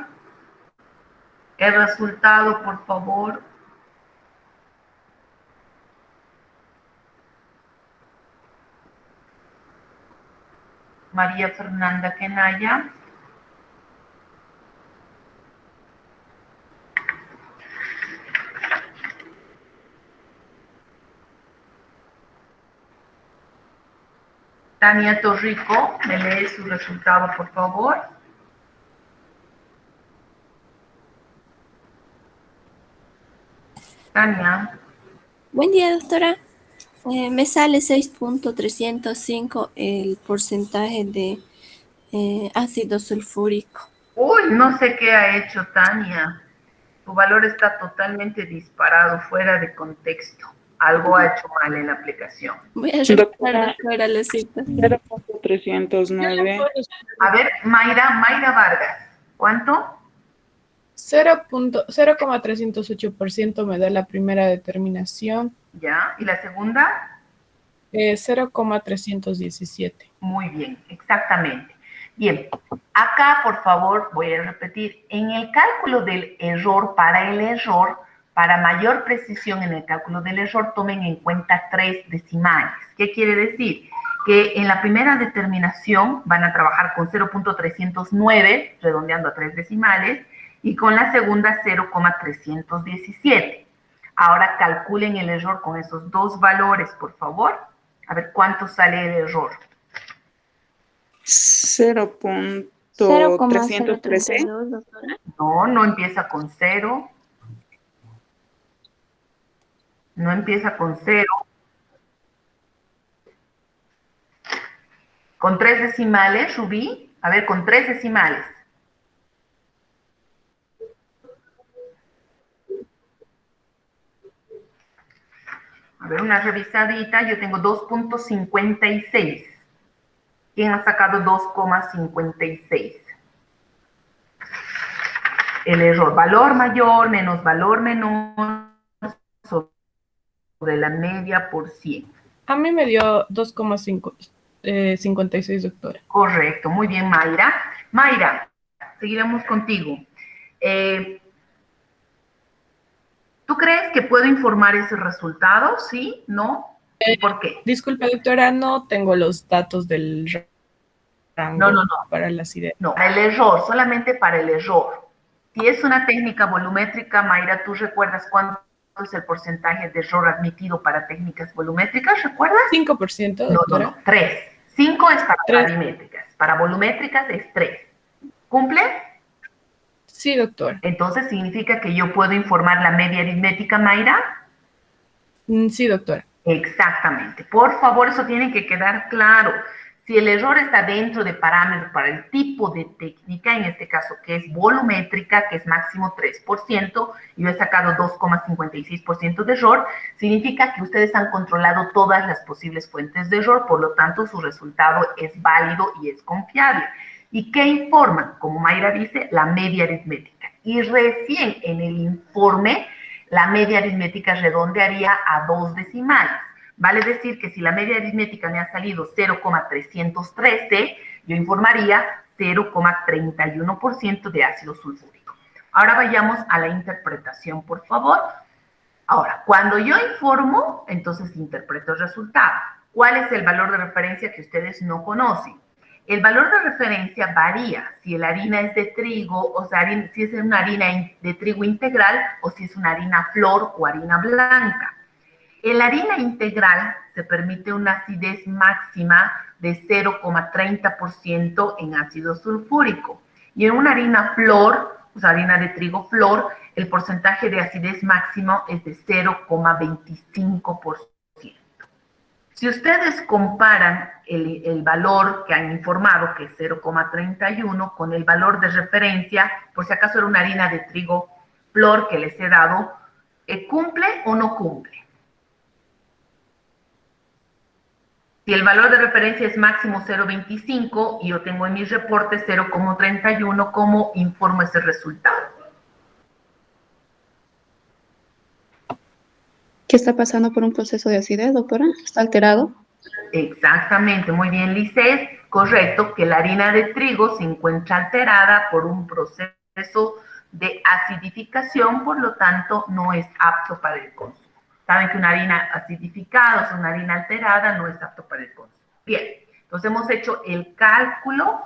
El resultado, por favor. María Fernanda Kenaya. Tania Torrico, me lee su resultado, por favor. Tania. Buen día, doctora. Me sale 6.305 el porcentaje de ácido sulfúrico. Uy, no sé qué ha hecho Tania. Tu valor está totalmente disparado, fuera de contexto. Algo ha hecho mal en la aplicación. Voy a repetir, Doctora, doctora, la cita. 0.309. A ver, Mayra Vargas. ¿Cuánto? 0,308% me da la primera determinación. Ya. ¿Y la segunda? 0,317. Muy bien, exactamente. Bien, acá por favor voy a repetir, en el cálculo del error, para mayor precisión en el cálculo del error, tomen en cuenta 3 decimales. ¿Qué quiere decir? Que en la primera determinación van a trabajar con 0.309, redondeando a 3 decimales, y con la segunda 0,317. Ahora calculen el error con esos 2 valores, por favor. A ver, ¿cuánto sale el error? 0,032, 0.313. doctora. No empieza con 0. No empieza con 0. Con 3 decimales, Rubí. A ver, con 3 decimales. A ver, una revisadita. Yo tengo 2.56. ¿Quién ha sacado 2,56? El error, valor mayor menos valor menor sobre la media por 100. A mí me dio 2,56, doctora. Correcto, muy bien, Mayra. Mayra, seguiremos contigo. ¿Tú crees que puedo informar ese resultado? ¿Sí? ¿No? ¿Y por qué? Disculpe, doctora, no tengo los datos del rango No. para la acidez. No, para el error, solamente para el error. Si es una técnica volumétrica, Mayra, ¿tú recuerdas cuánto es el porcentaje de error admitido para técnicas volumétricas? ¿Recuerdas? 5%, doctora. No, 3. 5 es para 3. gravimétricas. Para volumétricas es 3. ¿Cumple? Sí, doctora. Entonces, ¿significa que yo puedo informar la media aritmética, Mayra? Sí, doctora. Exactamente. Por favor, eso tiene que quedar claro. Si el error está dentro de parámetros para el tipo de técnica, en este caso que es volumétrica, que es máximo 3%, y yo he sacado 2,56% de error, significa que ustedes han controlado todas las posibles fuentes de error, por lo tanto su resultado es válido y es confiable. ¿Y qué informan? Como Mayra dice, la media aritmética. Y recién en el informe, la media aritmética redondearía a 2 decimales. Vale decir que si la media aritmética me ha salido 0,313, yo informaría 0,31% de ácido sulfúrico. Ahora vayamos a la interpretación, por favor. Ahora, cuando yo informo, entonces interpreto el resultado. ¿Cuál es el valor de referencia que ustedes no conocen? El valor de referencia varía si la harina es de trigo, o sea, si es una harina de trigo integral o si es una harina flor o harina blanca. En la harina integral se permite una acidez máxima de 0,30% en ácido sulfúrico. Y en una harina flor, o sea, harina de trigo flor, el porcentaje de acidez máximo es de 0,25%. Si ustedes comparan el valor que han informado, que es 0,31, con el valor de referencia, por si acaso era una harina de trigo flor que les he dado, ¿cumple o no cumple? Si el valor de referencia es máximo 0,25 y yo tengo en mi reporte 0,31, ¿cómo informo ese resultado? ¿Qué está pasando por un proceso de acidez, doctora? ¿Está alterado? Exactamente, muy bien, Lisset. Correcto, que la harina de trigo se encuentra alterada por un proceso de acidificación, por lo tanto no es apto para el consumo. Saben que una harina acidificada, o sea, una harina alterada, no es apto para el consumo. Bien, entonces hemos hecho el cálculo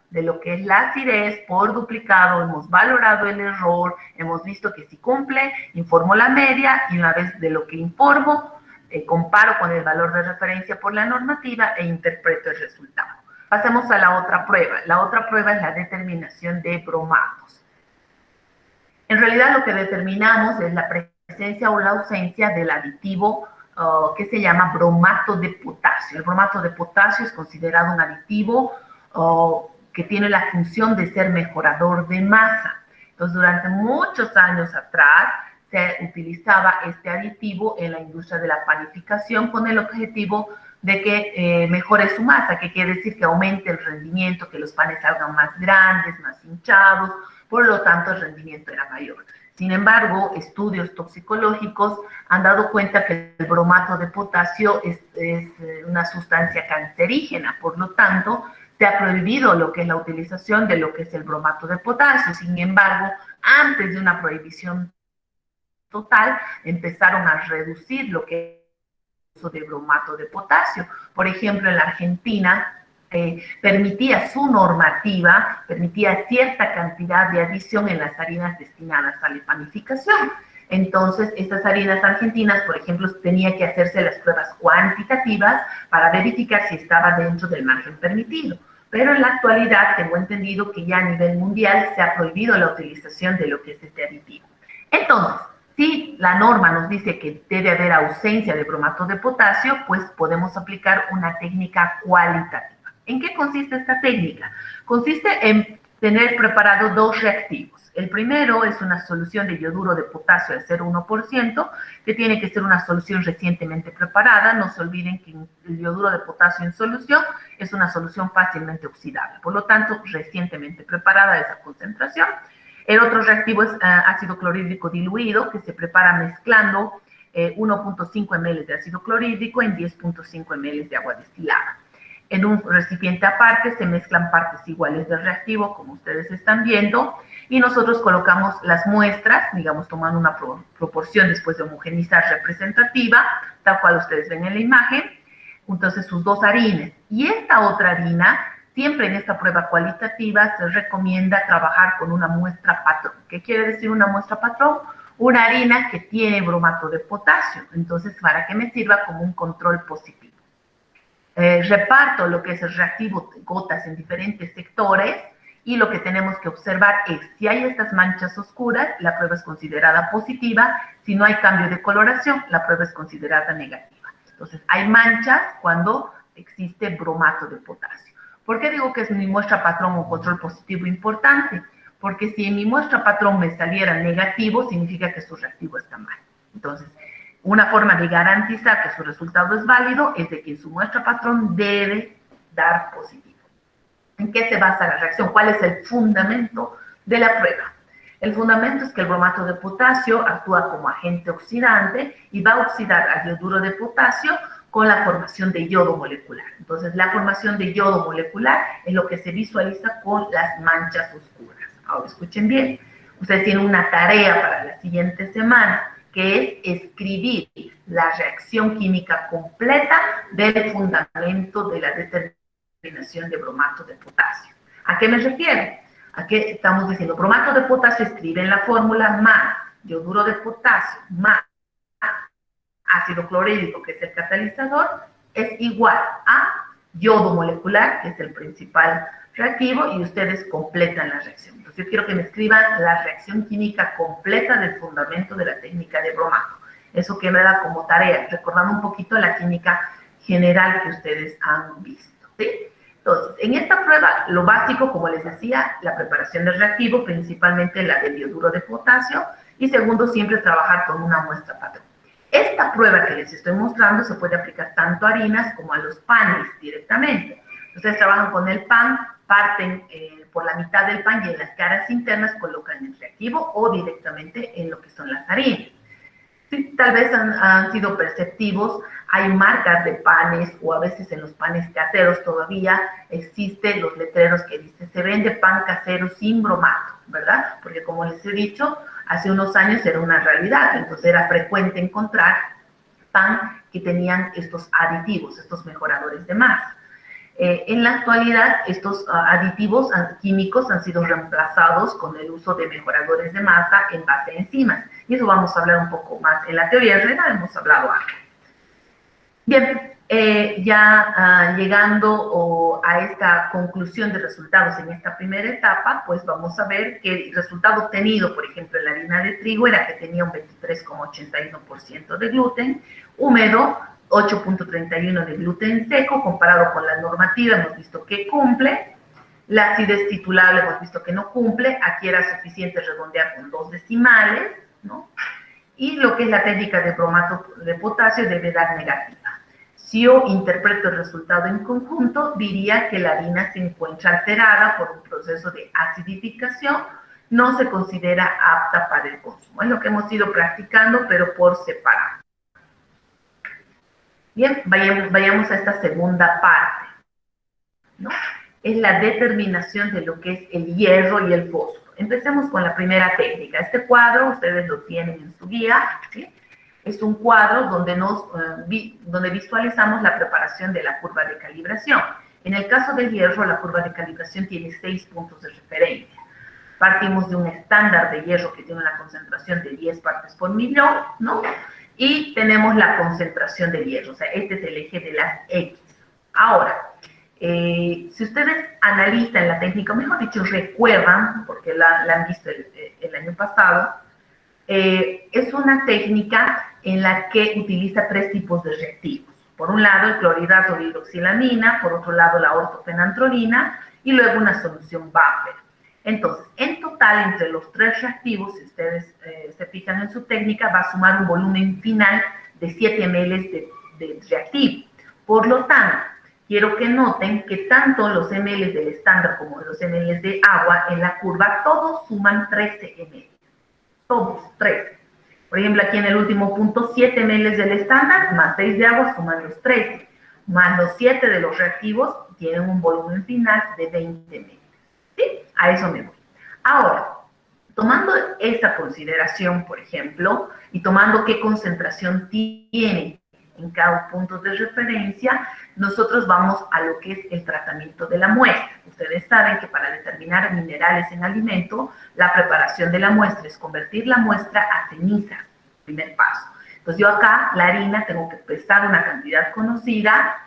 de lo que es la acidez por duplicado, hemos valorado el error, hemos visto que si cumple, informo la media y una vez de lo que informo, comparo con el valor de referencia por la normativa e interpreto el resultado. Pasemos a la otra prueba. La otra prueba es la determinación de bromatos. En realidad lo que determinamos es la presencia o la ausencia del aditivo que se llama bromato de potasio. El bromato de potasio es considerado un aditivo que tiene la función de ser mejorador de masa. Entonces, durante muchos años atrás, se utilizaba este aditivo en la industria de la panificación con el objetivo de que mejore su masa, que quiere decir que aumente el rendimiento, que los panes salgan más grandes, más hinchados, por lo tanto el rendimiento era mayor. Sin embargo, estudios toxicológicos han dado cuenta que el bromato de potasio es una sustancia cancerígena, por lo tanto, se ha prohibido lo que es la utilización de lo que es el bromato de potasio. Sin embargo, antes de una prohibición total, empezaron a reducir lo que es el uso de bromato de potasio. Por ejemplo, en la Argentina, permitía su normativa, permitía cierta cantidad de adición en las harinas destinadas a la panificación. Entonces, estas harinas argentinas, por ejemplo, tenía que hacerse las pruebas cuantitativas para verificar si estaba dentro del margen permitido. Pero en la actualidad tengo entendido que ya a nivel mundial se ha prohibido la utilización de lo que es este aditivo. Entonces, si la norma nos dice que debe haber ausencia de bromato de potasio, pues podemos aplicar una técnica cualitativa. ¿En qué consiste esta técnica? Consiste en tener preparado dos reactivos. El primero es una solución de yoduro de potasio al 0,1%, que tiene que ser una solución recientemente preparada. No se olviden que el yoduro de potasio en solución es una solución fácilmente oxidable. Por lo tanto, recientemente preparada esa concentración. El otro reactivo es ácido clorhídrico diluido, que se prepara mezclando 1.5 ml de ácido clorhídrico en 10.5 ml de agua destilada. En un recipiente aparte se mezclan partes iguales del reactivo, como ustedes están viendo, y nosotros colocamos las muestras, digamos, tomando una proporción después de homogenizar representativa, tal cual ustedes ven en la imagen, entonces sus dos harinas. Y esta otra harina, siempre en esta prueba cualitativa, se recomienda trabajar con una muestra patrón. ¿Qué quiere decir una muestra patrón? Una harina que tiene bromato de potasio, entonces para que me sirva como un control positivo. Reparto lo que es el reactivo de gotas en diferentes sectores y lo que tenemos que observar es si hay estas manchas oscuras, la prueba es considerada positiva. Si no hay cambio de coloración, la prueba es considerada negativa. Entonces, hay manchas cuando existe bromato de potasio. ¿Por qué digo que es mi muestra patrón o control positivo importante? Porque si en mi muestra patrón me saliera negativo, significa que su reactivo está mal. Entonces, una forma de garantizar que su resultado es válido es de que en su muestra patrón debe dar positivo. ¿En qué se basa la reacción? ¿Cuál es el fundamento de la prueba? El fundamento es que el bromato de potasio actúa como agente oxidante y va a oxidar al yoduro de potasio con la formación de yodo molecular. Entonces, la formación de yodo molecular es lo que se visualiza con las manchas oscuras. Ahora, escuchen bien. Ustedes tienen una tarea para la siguiente semana, que es escribir la reacción química completa del fundamento de la determinación de bromato de potasio. ¿A qué me refiero? ¿A qué estamos diciendo? Bromato de potasio, escriben la fórmula más yoduro de potasio más ácido clorhídrico, que es el catalizador, es igual a yodo molecular, que es el principal reactivo, y ustedes completan la reacción. Entonces, yo quiero que me escriban la reacción química completa del fundamento de la técnica de bromato. Eso que me da como tarea, recordando un poquito la química general que ustedes han visto, ¿sí? Entonces, en esta prueba, lo básico, como les decía, la preparación del reactivo, principalmente la del yoduro de potasio, y segundo, siempre trabajar con una muestra patrón. Esta prueba que les estoy mostrando se puede aplicar tanto a harinas como a los panes directamente. Ustedes trabajan con el pan, parten por la mitad del pan y en las caras internas colocan el reactivo o directamente en lo que son las harinas. Sí, tal vez han sido perceptivos, hay marcas de panes o a veces en los panes caseros todavía existen los letreros que dicen se vende pan casero sin bromato, ¿verdad? Porque como les he dicho, hace unos años era una realidad, entonces era frecuente encontrar pan que tenían estos aditivos, estos mejoradores de masa. En la actualidad, estos aditivos químicos han sido reemplazados con el uso de mejoradores de masa en base a enzimas. Y eso vamos a hablar un poco más. En la teoría RENA hemos hablado algo. Bien, llegando a esta conclusión de resultados en esta primera etapa, pues vamos a ver que el resultado obtenido, por ejemplo, en la harina de trigo era que tenía un 23,81% de gluten, húmedo, 8,31 de gluten seco, comparado con la normativa hemos visto que cumple, la acidez titulable hemos visto que no cumple, aquí era suficiente redondear con 2 decimales, ¿no? Y lo que es la técnica de bromato de potasio debe dar negativa. Si yo interpreto el resultado en conjunto, diría que la harina se encuentra alterada por un proceso de acidificación, no se considera apta para el consumo. Es lo que hemos ido practicando, pero por separado. Bien, vayamos a esta segunda parte, ¿no? Es la determinación de lo que es el hierro y el fósforo. Empecemos con la primera técnica. Este cuadro, ustedes lo tienen en su guía, ¿sí? Es un cuadro donde visualizamos la preparación de la curva de calibración. En el caso del hierro, la curva de calibración tiene 6 puntos de referencia. Partimos de un estándar de hierro que tiene una concentración de 10 partes por millón, ¿no? Y tenemos la concentración de hierro, o sea, este es el eje de las X. Ahora, si ustedes analizan la técnica, o mejor dicho, recuerdan, porque la han visto el año pasado, es una técnica en la que utiliza 3 tipos de reactivos. Por un lado, el clorhidrato de hidroxilamina, por otro lado, la ortofenantrolina, y luego una solución buffer. Entonces, en total, entre los 3 reactivos, si ustedes se fijan en su técnica, va a sumar un volumen final de 7 ml de reactivo. Por lo tanto, quiero que noten que tanto los ml del estándar como los ml de agua en la curva, todos suman 13 ml. Todos, 3. Por ejemplo, aquí en el último punto, 7 ml del estándar más 6 de agua suman los 13. Más los 7 de los reactivos tienen un volumen final de 20 ml. ¿Sí? A eso me voy. Ahora, tomando esta consideración, por ejemplo, y tomando qué concentración tiene en cada punto de referencia, nosotros vamos a lo que es el tratamiento de la muestra. Ustedes saben que para determinar minerales en alimento, la preparación de la muestra es convertir la muestra a ceniza, primer paso. Entonces yo acá, la harina, tengo que pesar una cantidad conocida,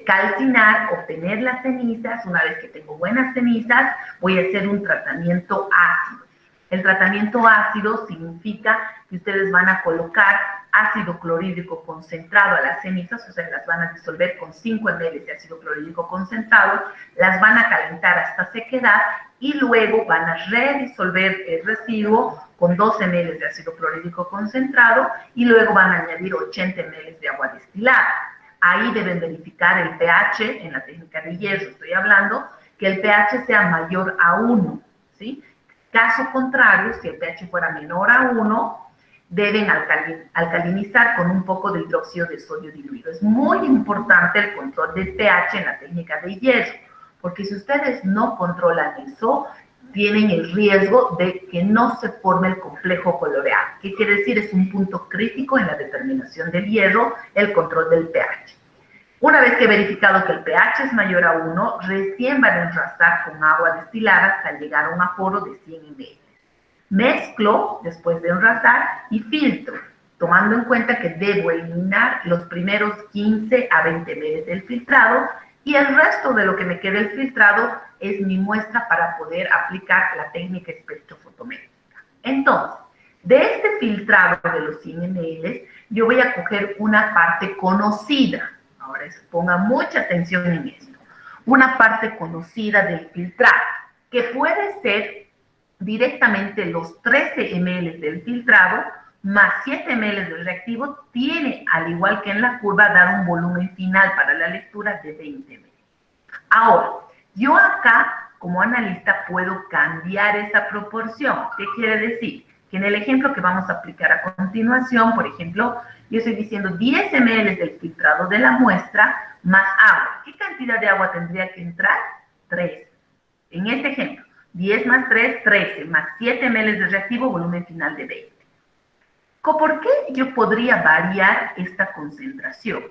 calcinar, obtener las cenizas. Una vez que tengo buenas cenizas, voy a hacer un tratamiento ácido. El tratamiento ácido significa que ustedes van a colocar ácido clorhídrico concentrado a las cenizas, o sea, las van a disolver con 5 ml de ácido clorhídrico concentrado, las van a calentar hasta sequedad y luego van a redisolver el residuo con 12 ml de ácido clorhídrico concentrado y luego van a añadir 80 ml de agua destilada. Ahí deben verificar el pH, en la técnica de hierro estoy hablando, que el pH sea mayor a 1, ¿sí? Caso contrario, si el pH fuera menor a 1, deben alcalinizar con un poco de hidróxido de sodio diluido. Es muy importante el control del pH en la técnica de hierro, porque si ustedes no controlan eso, tienen el riesgo de que no se forme el complejo coloreal. ¿Qué quiere decir? Es un punto crítico en la determinación del hierro, el control del pH. Una vez que he verificado que el pH es mayor a 1, recién van a enrasar con agua destilada hasta llegar a un aforo de 100 ml. Mezclo después de enrasar y filtro, tomando en cuenta que debo eliminar los primeros 15 a 20 ml del filtrado y el resto de lo que me quede el filtrado es mi muestra para poder aplicar la técnica espectrofotométrica. Entonces, de este filtrado de los 100 ml, yo voy a coger una parte conocida. Ahora pongan mucha atención en esto. Una parte conocida del filtrado, que puede ser directamente los 13 ml del filtrado más 7 ml de reactivo tiene, al igual que en la curva, dar un volumen final para la lectura de 20 ml. Ahora, yo acá, como analista, puedo cambiar esa proporción. ¿Qué quiere decir? Que en el ejemplo que vamos a aplicar a continuación, por ejemplo, yo estoy diciendo 10 ml del filtrado de la muestra más agua. ¿Qué cantidad de agua tendría que entrar? 3. En este ejemplo, 10 más 3, 13, más 7 ml de reactivo, volumen final de 20. ¿Por qué yo podría variar esta concentración?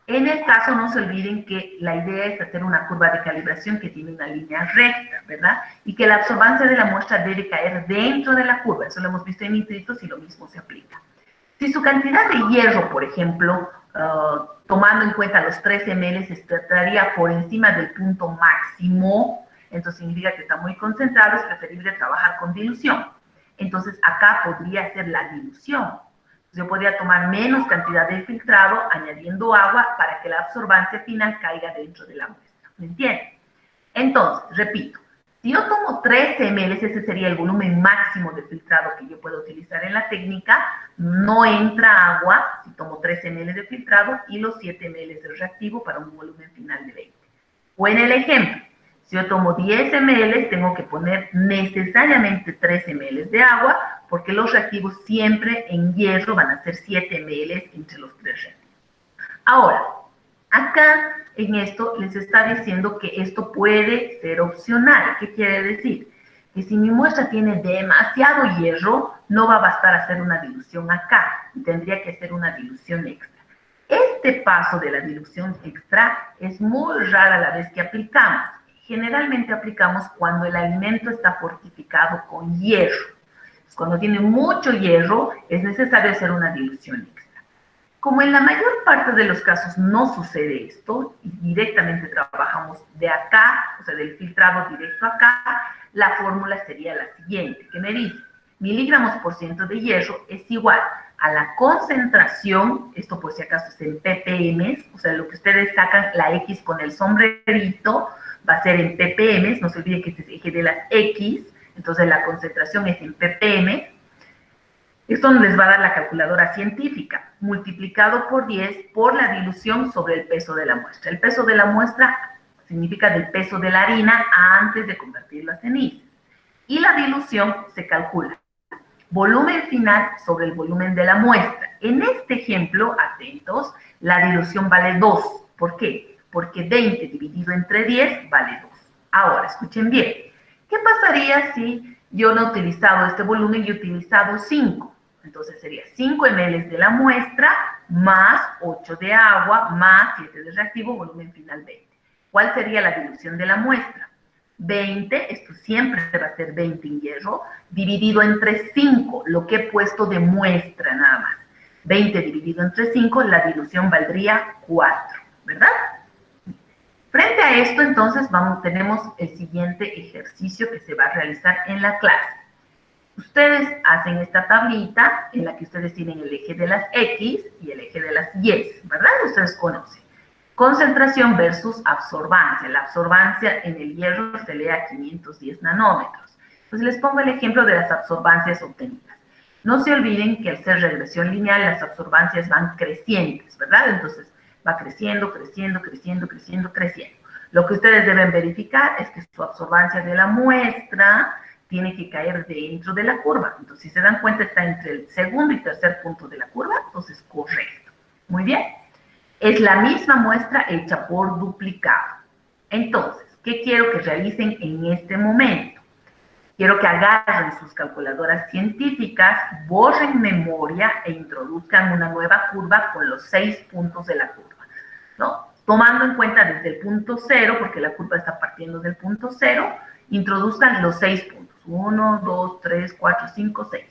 En el caso, no se olviden que la idea es hacer una curva de calibración que tiene una línea recta, ¿verdad? Y que la absorbancia de la muestra debe caer dentro de la curva. Eso lo hemos visto en nitritos y lo mismo se aplica. Si su cantidad de hierro, por ejemplo, tomando en cuenta los 13 ml, estaría por encima del punto máximo, entonces significa que está muy concentrado, es preferible trabajar con dilución. Entonces, acá podría ser la dilución. Yo podría tomar menos cantidad de filtrado, añadiendo agua, para que la absorbancia final caiga dentro de la muestra. ¿Me entienden? Entonces, repito, si yo tomo 13 ml, ese sería el volumen máximo de filtrado que yo puedo utilizar en la técnica, no entra agua si tomo 13 ml de filtrado y los 7 ml de reactivo para un volumen final de 20. O en el ejemplo, si yo tomo 10 ml, tengo que poner necesariamente 13 ml de agua, porque los reactivos siempre en hierro van a ser 7 ml entre los 3 reactivos. Ahora, acá en esto les está diciendo que esto puede ser opcional. ¿Qué quiere decir? Que si mi muestra tiene demasiado hierro, no va a bastar hacer una dilución acá, y tendría que hacer una dilución extra. Este paso de la dilución extra es muy rara la vez que aplicamos. Generalmente aplicamos cuando el alimento está fortificado con hierro. Cuando tiene mucho hierro, es necesario hacer una dilución extra. Como en la mayor parte de los casos no sucede esto, y directamente trabajamos de acá, o sea, del filtrado directo acá, la fórmula sería la siguiente, que me dice, miligramos por ciento de hierro es igual a la concentración, esto por si acaso es en ppm, o sea, lo que ustedes sacan, la X con el sombrerito, va a ser en ppm, no se olviden que este es el eje de las X, entonces la concentración es en ppm. Esto les va a dar la calculadora científica, multiplicado por 10 por la dilución sobre el peso de la muestra. El peso de la muestra significa del peso de la harina antes de convertirlo a ceniza. Y la dilución se calcula volumen final sobre el volumen de la muestra. En este ejemplo, atentos, la dilución vale 2. ¿Por qué? Porque 20 dividido entre 10 vale 2. Ahora, escuchen bien. ¿Qué pasaría si yo no he utilizado este volumen y he utilizado 5? Entonces sería 5 ml de la muestra más 8 de agua más 7 de reactivo, volumen final 20. ¿Cuál sería la dilución de la muestra? 20, esto siempre va a ser 20 en hierro, dividido entre 5, lo que he puesto de muestra nada más. 20 dividido entre 5, la dilución valdría 4, ¿verdad? Frente a esto, entonces, tenemos el siguiente ejercicio que se va a realizar en la clase. Ustedes hacen esta tablita en la que ustedes tienen el eje de las X y el eje de las Y, ¿verdad? Ustedes conocen. Concentración versus absorbancia. La absorbancia en el hierro se lee a 510 nanómetros. Entonces les pongo el ejemplo de las absorbancias obtenidas. No se olviden que al ser regresión lineal, las absorbancias van crecientes, ¿verdad? Entonces va creciendo, creciendo, creciendo, creciendo, creciendo. Lo que ustedes deben verificar es que su absorbancia de la muestra tiene que caer dentro de la curva. Entonces, si se dan cuenta, está entre el segundo y tercer punto de la curva, entonces correcto. Muy bien. Es la misma muestra hecha por duplicado. Entonces, ¿qué quiero que realicen en este momento? Quiero que agarren sus calculadoras científicas, borren memoria e introduzcan una nueva curva con los 6 puntos de la curva, ¿no? Tomando en cuenta desde el punto 0, porque la curva está partiendo del punto 0, introduzcan los 6 puntos. 1, 2, 3, 4, 5, 6.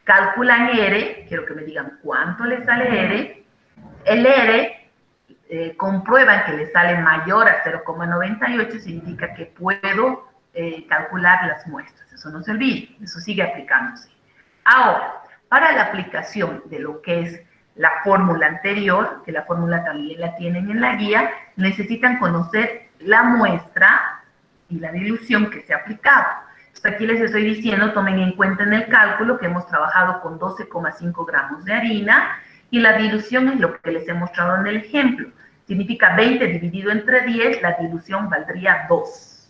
Calculan R, quiero que me digan cuánto les sale R. El R comprueban que les sale mayor a 0,98, significa que puedo calcular las muestras. Eso no se olvide, eso sigue aplicándose. Ahora, para la aplicación de lo que es la fórmula anterior, que la fórmula también la tienen en la guía, necesitan conocer la muestra y la dilución que se ha aplicado. Entonces aquí les estoy diciendo, tomen en cuenta en el cálculo que hemos trabajado con 12,5 gramos de harina y la dilución es lo que les he mostrado en el ejemplo. Significa 20 dividido entre 10, la dilución valdría 2.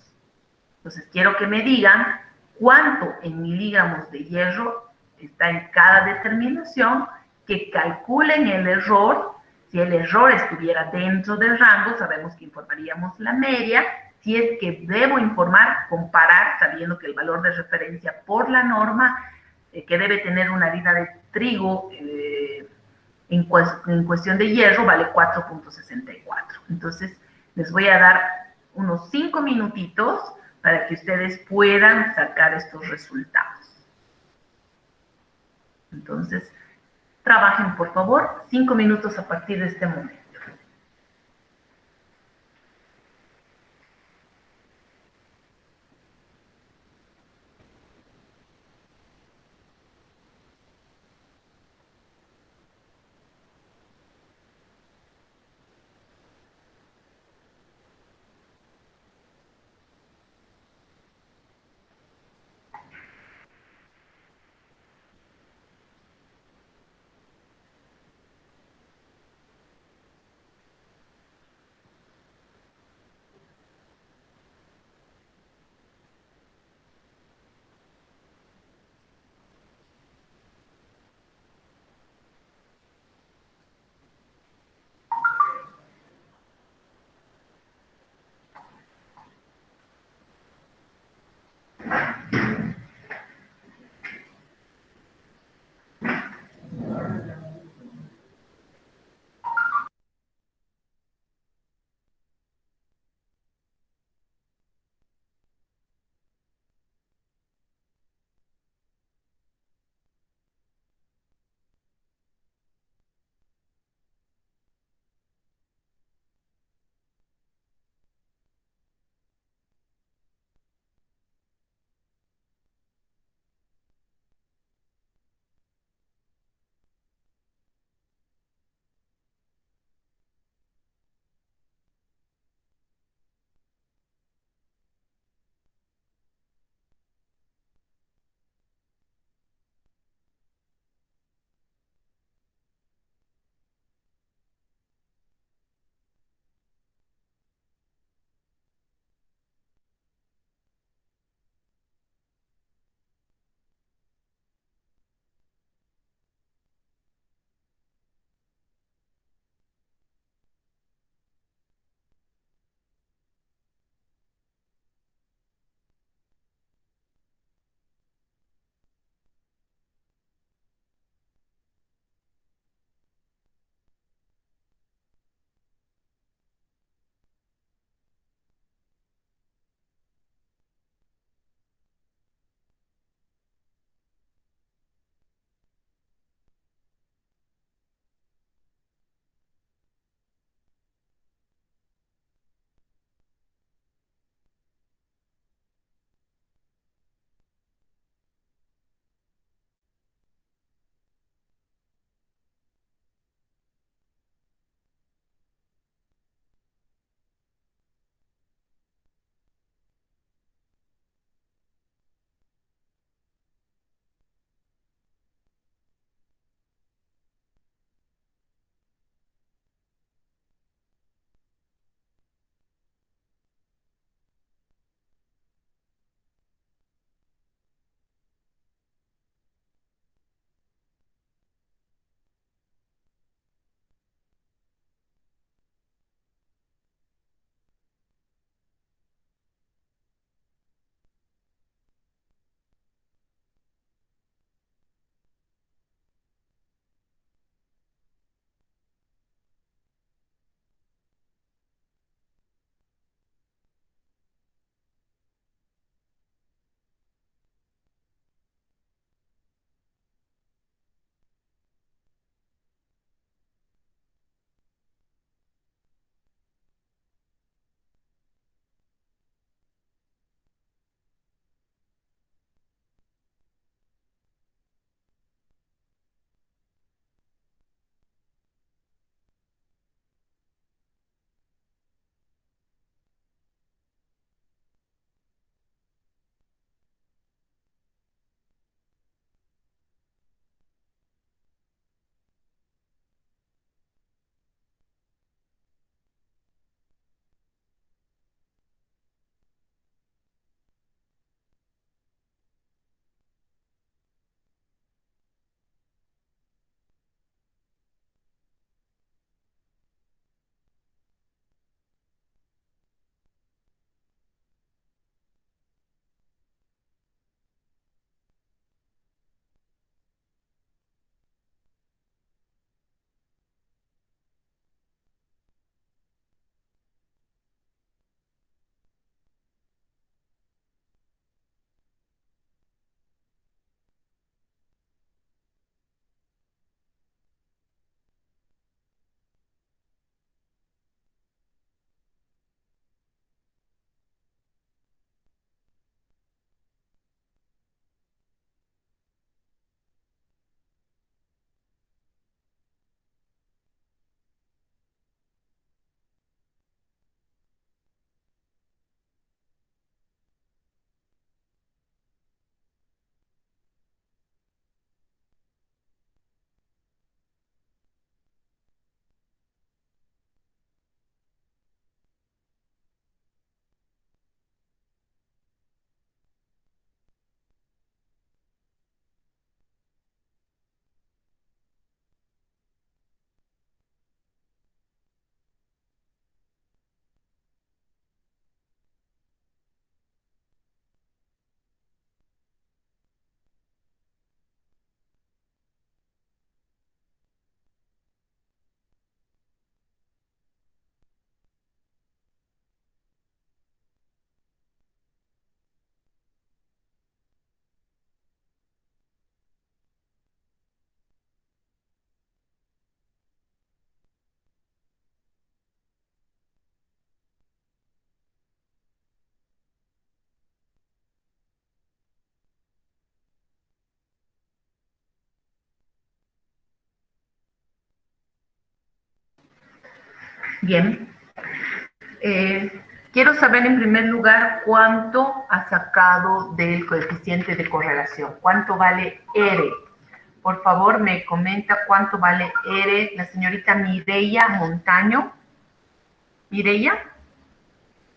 Entonces quiero que me digan cuánto en miligramos de hierro está en cada determinación, que calculen el error. Si el error estuviera dentro del rango, sabemos que informaríamos la media. Si es que debo informar, comparar, sabiendo que el valor de referencia por la norma, que debe tener una harina de trigo en cuestión de hierro, vale 4,64. Entonces, les voy a dar unos 5 minutitos para que ustedes puedan sacar estos resultados. Entonces, trabajen, por favor, 5 minutos a partir de este momento. Bien. Quiero saber en primer lugar cuánto ha sacado del coeficiente de correlación. ¿Cuánto vale R? Por favor, me comenta cuánto vale R la señorita Mireia Montaño. Mireia,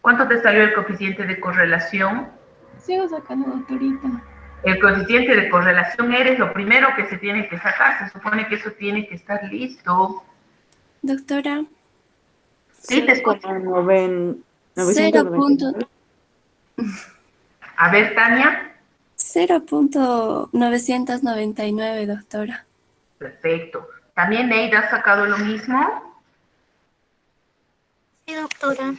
¿cuánto te salió el coeficiente de correlación? Sigo sacando, doctorita. El coeficiente de correlación R es lo primero que se tiene que sacar. Se supone que eso tiene que estar listo. Doctora, Sí, te escucho. 0.999, A ver, Tania. 0.999, doctora. Perfecto. ¿También Neida ha sacado lo mismo? Sí, doctora.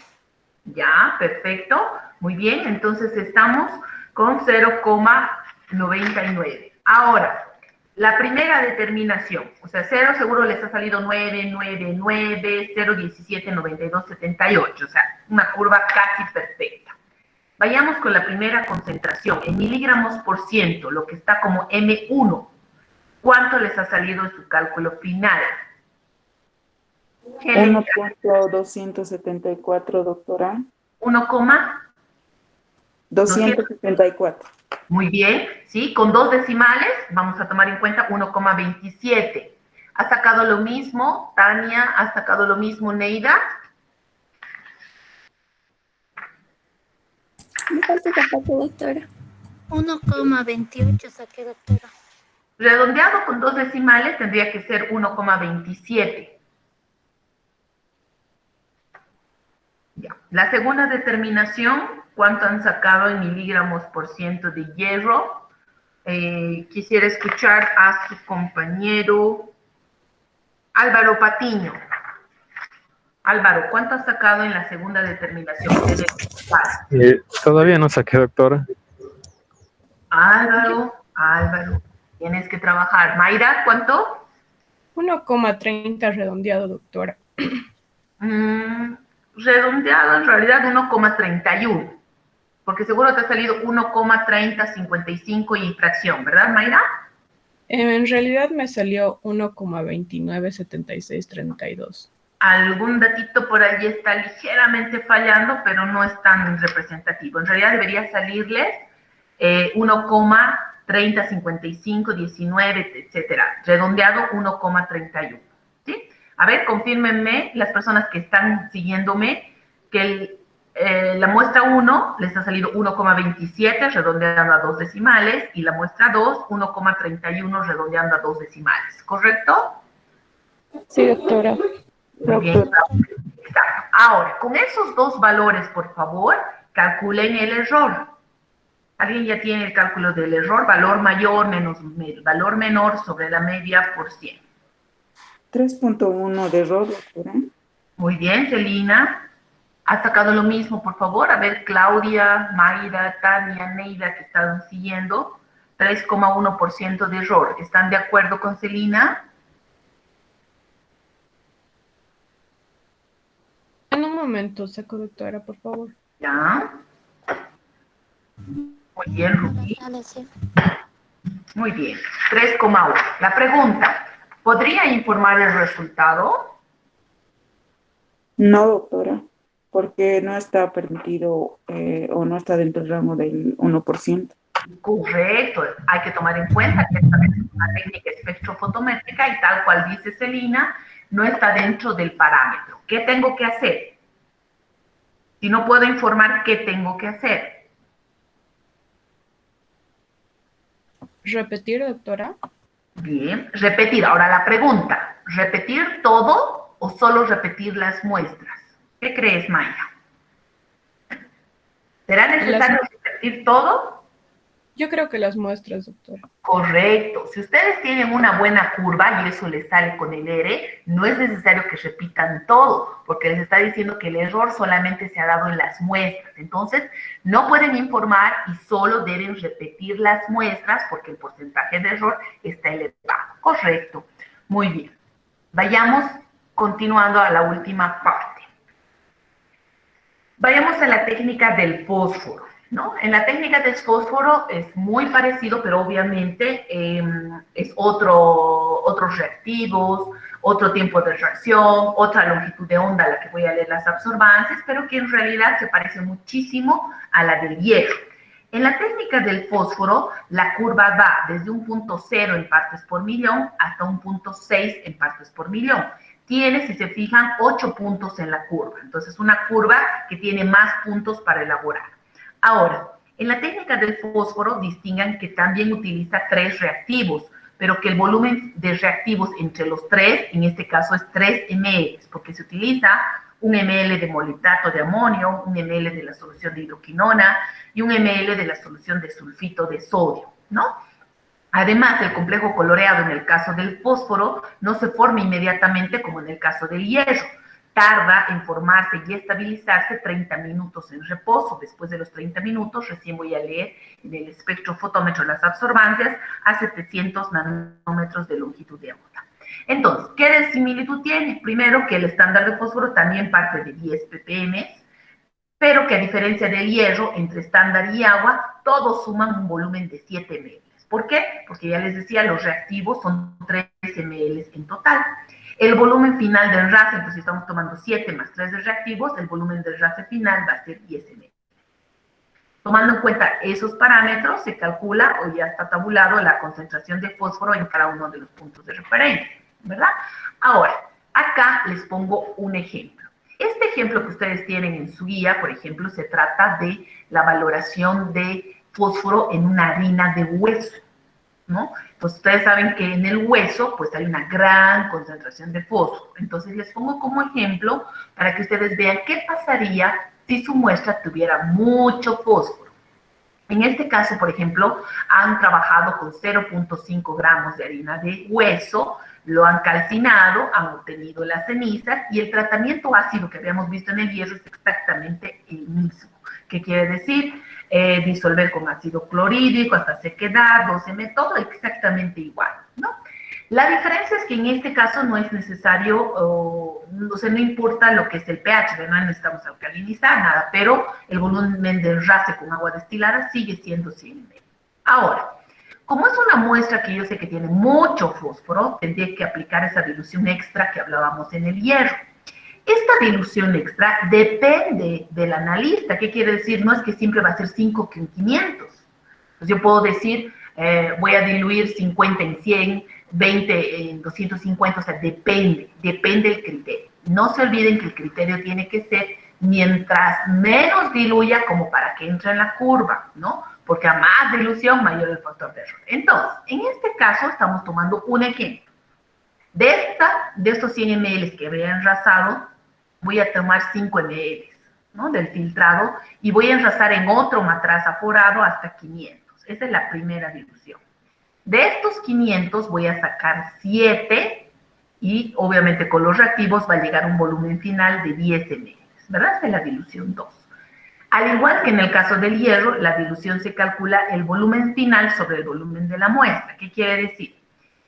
Ya, perfecto. Muy bien, entonces estamos con 0,99. Ahora, la primera determinación, o sea, 0 seguro les ha salido 999, 0,17, 92, 78, o sea, una curva casi perfecta. Vayamos con la primera concentración, en miligramos por ciento, lo que está como M1. ¿Cuánto les ha salido en su cálculo final? 1.274, doctora. 1,274. 274. Muy bien, ¿sí? Con 2 decimales vamos a tomar en cuenta 1,27. ¿Ha sacado lo mismo, Tania? ¿Ha sacado lo mismo, Neida? ¿Me falta esa parte, doctora? 1,28 saqué, doctora. Redondeado con 2 decimales tendría que ser 1,27. Ya. La segunda determinación, ¿cuánto han sacado en miligramos por ciento de hierro? Quisiera escuchar a su compañero Álvaro Patiño. Álvaro, ¿cuánto has sacado en la segunda determinación? Todavía no saqué, doctora. Álvaro, tienes que trabajar. Mayra, ¿cuánto? 1,30 redondeado, doctora. Redondeado, en realidad 1,31. Porque seguro te ha salido 1,3055 y fracción, ¿verdad, Mayra? En realidad me salió 1,297632. Algún datito por allí está ligeramente fallando, pero no es tan representativo. En realidad debería salirles 1,3055, 19, etcétera. Redondeado 1,31. ¿Sí? A ver, confírmenme las personas que están siguiéndome que la muestra 1 les ha salido 1,27 redondeando a 2 decimales y la muestra 2 1,31 redondeando a 2 decimales. ¿Correcto? Sí, doctora. Muy bien. Exacto. Ahora, con esos dos valores, por favor, calculen el error. ¿Alguien ya tiene el cálculo del error? Valor mayor menos valor menor sobre la media por 100. 3.1 de error, doctora. Muy bien, Celina. ¿Ha sacado lo mismo, por favor? A ver, Claudia, Mayra, Tania, Neida, que estaban siguiendo. 3,1% de error. ¿Están de acuerdo con Celina? En un momento, saco, doctora, por favor. Ya. Muy bien, Rubí. Muy bien. 3,1. La pregunta, ¿podría informar el resultado? No, doctora, porque no está permitido o no está dentro del rango del 1%. Correcto. Hay que tomar en cuenta que esta es una técnica espectrofotométrica y tal cual dice Celina, no está dentro del parámetro. ¿Qué tengo que hacer? Si no puedo informar, ¿qué tengo que hacer? ¿Repetir, doctora? Bien, repetir. Ahora la pregunta, ¿repetir todo o solo repetir las muestras? ¿Qué crees, Maya? ¿Será necesario repetir todo? Yo creo que las muestras, doctora. Correcto. Si ustedes tienen una buena curva y eso les sale con el R, no es necesario que repitan todo, porque les está diciendo que el error solamente se ha dado en las muestras. Entonces, no pueden informar y solo deben repetir las muestras porque el porcentaje de error está elevado. Correcto. Muy bien. Vayamos continuando a la última parte. Vayamos a la técnica del fósforo. ¿No? En la técnica del fósforo es muy parecido, pero obviamente es otros reactivos, otro tiempo de reacción, otra longitud de onda a la que voy a leer las absorbancias, pero que en realidad se parece muchísimo a la del hierro. En la técnica del fósforo, la curva va desde un punto 0 en partes por millón hasta un punto 6 en partes por millón. Tiene, si se fijan, 8 puntos en la curva. Entonces, una curva que tiene más puntos para elaborar. Ahora, en la técnica del fósforo, distingan que también utiliza 3 reactivos, pero que el volumen de reactivos entre los 3, en este caso es 3 ml, porque se utiliza 1 ml de molitato de amonio, 1 ml de la solución de hidroquinona y 1 ml de la solución de sulfito de sodio, ¿no? Además, el complejo coloreado en el caso del fósforo no se forma inmediatamente como en el caso del hierro. Tarda en formarse y estabilizarse 30 minutos en reposo. Después de los 30 minutos, recién voy a leer en el espectrofotómetro las absorbancias a 700 nanómetros de longitud de onda. Entonces, ¿qué similitud tiene? Primero, que el estándar de fósforo también parte de 10 ppm, pero que a diferencia del hierro, entre estándar y agua, todos suman un volumen de 7 ml. ¿Por qué? Porque ya les decía, los reactivos son 3 ml en total. El volumen final del RACE, entonces si estamos tomando 7 más 3 de reactivos, el volumen del RACE final va a ser 10 ml. Tomando en cuenta esos parámetros, se calcula o ya está tabulado la concentración de fósforo en cada uno de los puntos de referencia, ¿verdad? Ahora, acá les pongo un ejemplo. Este ejemplo que ustedes tienen en su guía, por ejemplo, se trata de la valoración de fósforo en una harina de hueso, ¿no? Pues ustedes saben que en el hueso, pues hay una gran concentración de fósforo. Entonces les pongo como ejemplo para que ustedes vean qué pasaría si su muestra tuviera mucho fósforo. En este caso, por ejemplo, han trabajado con 0.5 gramos de harina de hueso, lo han calcinado, han obtenido las cenizas y el tratamiento ácido que habíamos visto en el hierro es exactamente el mismo. ¿Qué quiere decir? Disolver con ácido clorhídrico hasta sequedad, 12 todo exactamente igual, ¿no? La diferencia es que en este caso no es necesario, o sea, no importa lo que es el pH, no necesitamos alcalinizar nada, pero el volumen del RACE con agua destilada sigue siendo 100 ml. Ahora, como es una muestra que yo sé que tiene mucho fósforo, tendría que aplicar esa dilución extra que hablábamos en el hierro. Esta dilución extra depende del analista. ¿Qué quiere decir? No es que siempre va a ser 5 en 500. Pues yo puedo decir, voy a diluir 50 en 100, 20 en 250, o sea, depende del criterio. No se olviden que el criterio tiene que ser mientras menos diluya como para que entre en la curva, ¿no? Porque a más dilución, mayor el factor de error. Entonces, en este caso estamos tomando un ejemplo. De estos 100 ml que había enrasado, voy a tomar 5 ml, ¿no? Del filtrado y voy a enrasar en otro matraz aforado hasta 500. Esa es la primera dilución. De estos 500 voy a sacar 7 y obviamente con los reactivos va a llegar un volumen final de 10 ml, ¿verdad? Esa es la dilución 2. Al igual que en el caso del hierro, la dilución se calcula el volumen final sobre el volumen de la muestra. ¿Qué quiere decir?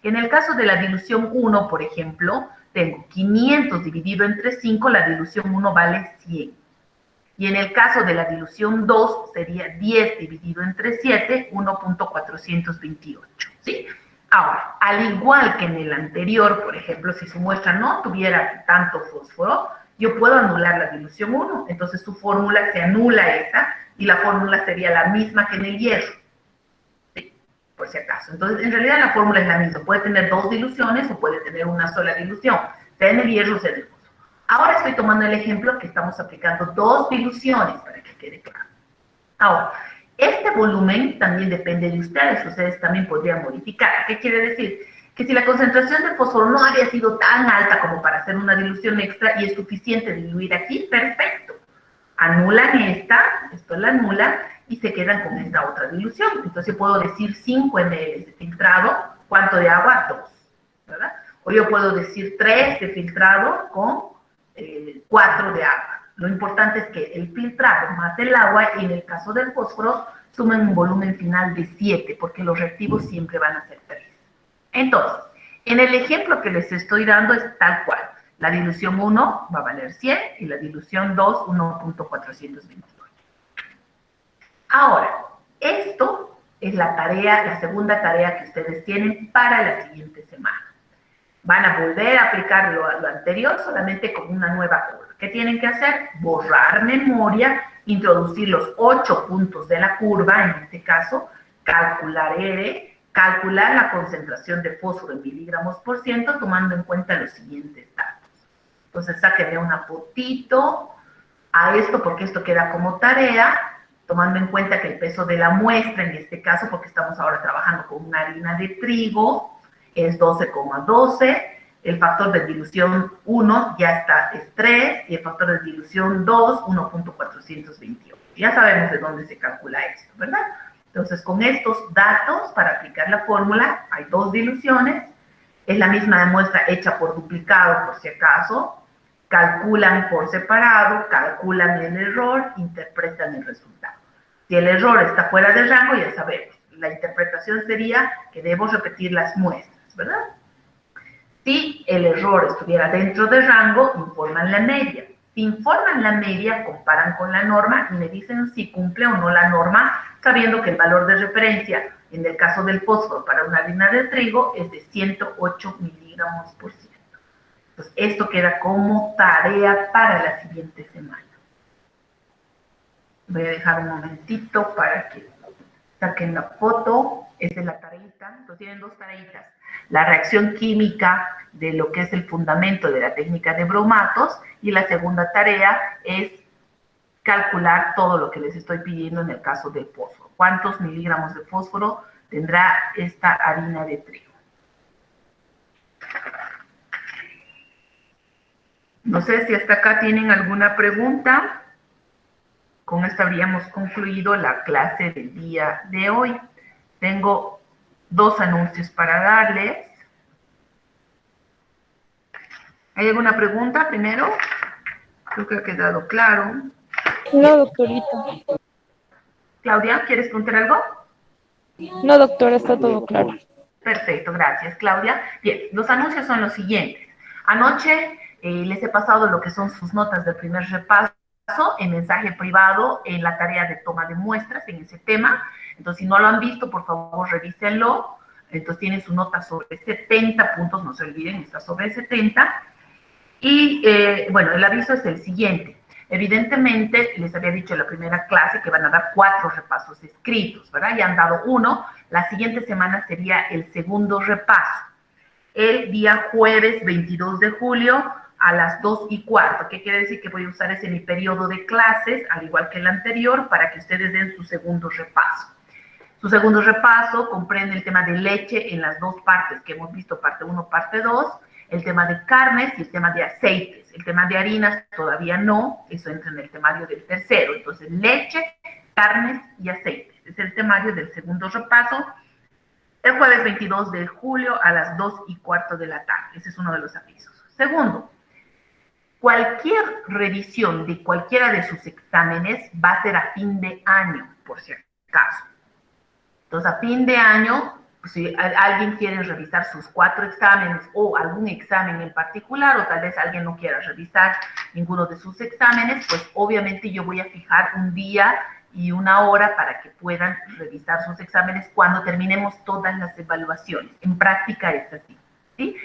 Que en el caso de la dilución 1, por ejemplo, tengo 500 dividido entre 5, la dilución 1 vale 100. Y en el caso de la dilución 2, sería 10 dividido entre 7, 1.428, ¿sí? Ahora, al igual que en el anterior, por ejemplo, si su muestra no tuviera tanto fósforo, yo puedo anular la dilución 1, entonces su fórmula se anula esa, y la fórmula sería la misma que en el hierro, ¿sí? Por si acaso. Entonces, en realidad la fórmula es la misma, puede tener 2 diluciones o puede tener una sola dilución, sea en el hierro o sea en el fósforo. Ahora estoy tomando el ejemplo que estamos aplicando 2 diluciones para que quede claro. Ahora, este volumen también depende de ustedes también podrían modificar. ¿Qué quiere decir? Que si la concentración del fósforo no había sido tan alta como para hacer una dilución extra y es suficiente diluir aquí, perfecto. Anulan esto la anula y se quedan con esta otra dilución. Entonces puedo decir 5 ml de filtrado, ¿cuánto de agua? 2, ¿verdad? O yo puedo decir 3 de filtrado con 4 de agua. Lo importante es que el filtrado más el agua, y en el caso del fósforo, sumen un volumen final de 7, porque los reactivos siempre van a ser 3. Entonces, en el ejemplo que les estoy dando es tal cual. La dilución 1 va a valer 100 y la dilución 2, 1.428. Ahora, esto es la segunda tarea que ustedes tienen para la siguiente semana. Van a volver a aplicar lo anterior, solamente con una nueva curva. ¿Qué tienen que hacer? Borrar memoria, introducir los 8 puntos de la curva, en este caso, calcular R, calcular la concentración de fósforo en miligramos por ciento, tomando en cuenta los siguientes datos. Entonces, sáquenle una fotito a esto, porque esto queda como tarea, tomando en cuenta que el peso de la muestra, en este caso, porque estamos ahora trabajando con una harina de trigo, es 12,12, el factor de dilución 1 ya está, es 3, y el factor de dilución 2, 1.428. Ya sabemos de dónde se calcula esto, ¿verdad? Entonces, con estos datos, para aplicar la fórmula, hay 2 diluciones, es la misma muestra hecha por duplicado, por si acaso, calculan por separado, calculan el error, interpretan el resultado. Si el error está fuera de rango, ya sabemos, la interpretación sería que debo repetir las muestras, ¿verdad? Si el error estuviera dentro de rango, informan la media. Si informan la media, comparan con la norma y me dicen si cumple o no la norma, sabiendo que el valor de referencia, en el caso del fósforo para una harina de trigo, es de 108 miligramos por ciento. Entonces, esto queda como tarea para la siguiente semana. Voy a dejar un momentito para que saquen la foto. Esta es la tareita. Entonces, tienen 2 tareitas. La reacción química de lo que es el fundamento de la técnica de bromatos, y la segunda tarea es calcular todo lo que les estoy pidiendo en el caso del fósforo. ¿Cuántos miligramos de fósforo tendrá esta harina de trigo? No sé si hasta acá tienen alguna pregunta. Con esto habríamos concluido la clase del día de hoy. Tengo 2 anuncios para darles. ¿Hay alguna pregunta primero? Creo que ha quedado claro. No, doctorita. Claudia, ¿quieres preguntar algo? No, doctora, está todo claro. Perfecto, gracias, Claudia. Bien, los anuncios son los siguientes. Anoche les he pasado lo que son sus notas del primer repaso en mensaje privado en la tarea de toma de muestras en ese tema. Entonces, si no lo han visto, por favor, revísenlo. Entonces, tienen su nota sobre 70 puntos, no se olviden, está sobre 70. Y, bueno, el aviso es el siguiente. Evidentemente, les había dicho en la primera clase que van a dar 4 repasos escritos, ¿verdad? Ya han dado 1. La siguiente semana sería el segundo repaso. El día jueves 22 de julio a las 2:15. ¿Qué quiere decir? Que voy a usar ese mi periodo de clases, al igual que el anterior, para que ustedes den su segundo repaso. Su segundo repaso comprende el tema de leche en las 2 partes que hemos visto, parte 1, parte 2, el tema de carnes y el tema de aceites. El tema de harinas todavía no, eso entra en el temario del tercero. Entonces, leche, carnes y aceites. Es el temario del segundo repaso. El jueves 22 de julio a las 2:15 de la tarde. Ese es uno de los avisos. Segundo, cualquier revisión de cualquiera de sus exámenes va a ser a fin de año, por si acaso. Entonces, a fin de año, si alguien quiere revisar sus 4 exámenes o algún examen en particular, o tal vez alguien no quiera revisar ninguno de sus exámenes, pues obviamente yo voy a fijar un día y una hora para que puedan revisar sus exámenes cuando terminemos todas las evaluaciones. En práctica es así, ¿sí?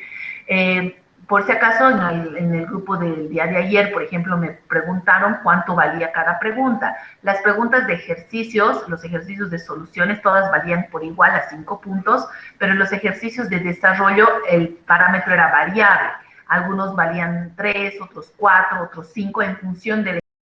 Por si acaso, en el grupo del día de ayer, por ejemplo, me preguntaron cuánto valía cada pregunta. Las preguntas de ejercicios, los ejercicios de soluciones, todas valían por igual a 5 puntos, pero en los ejercicios de desarrollo el parámetro era variable. Algunos valían 3, otros 4, otros 5, en función del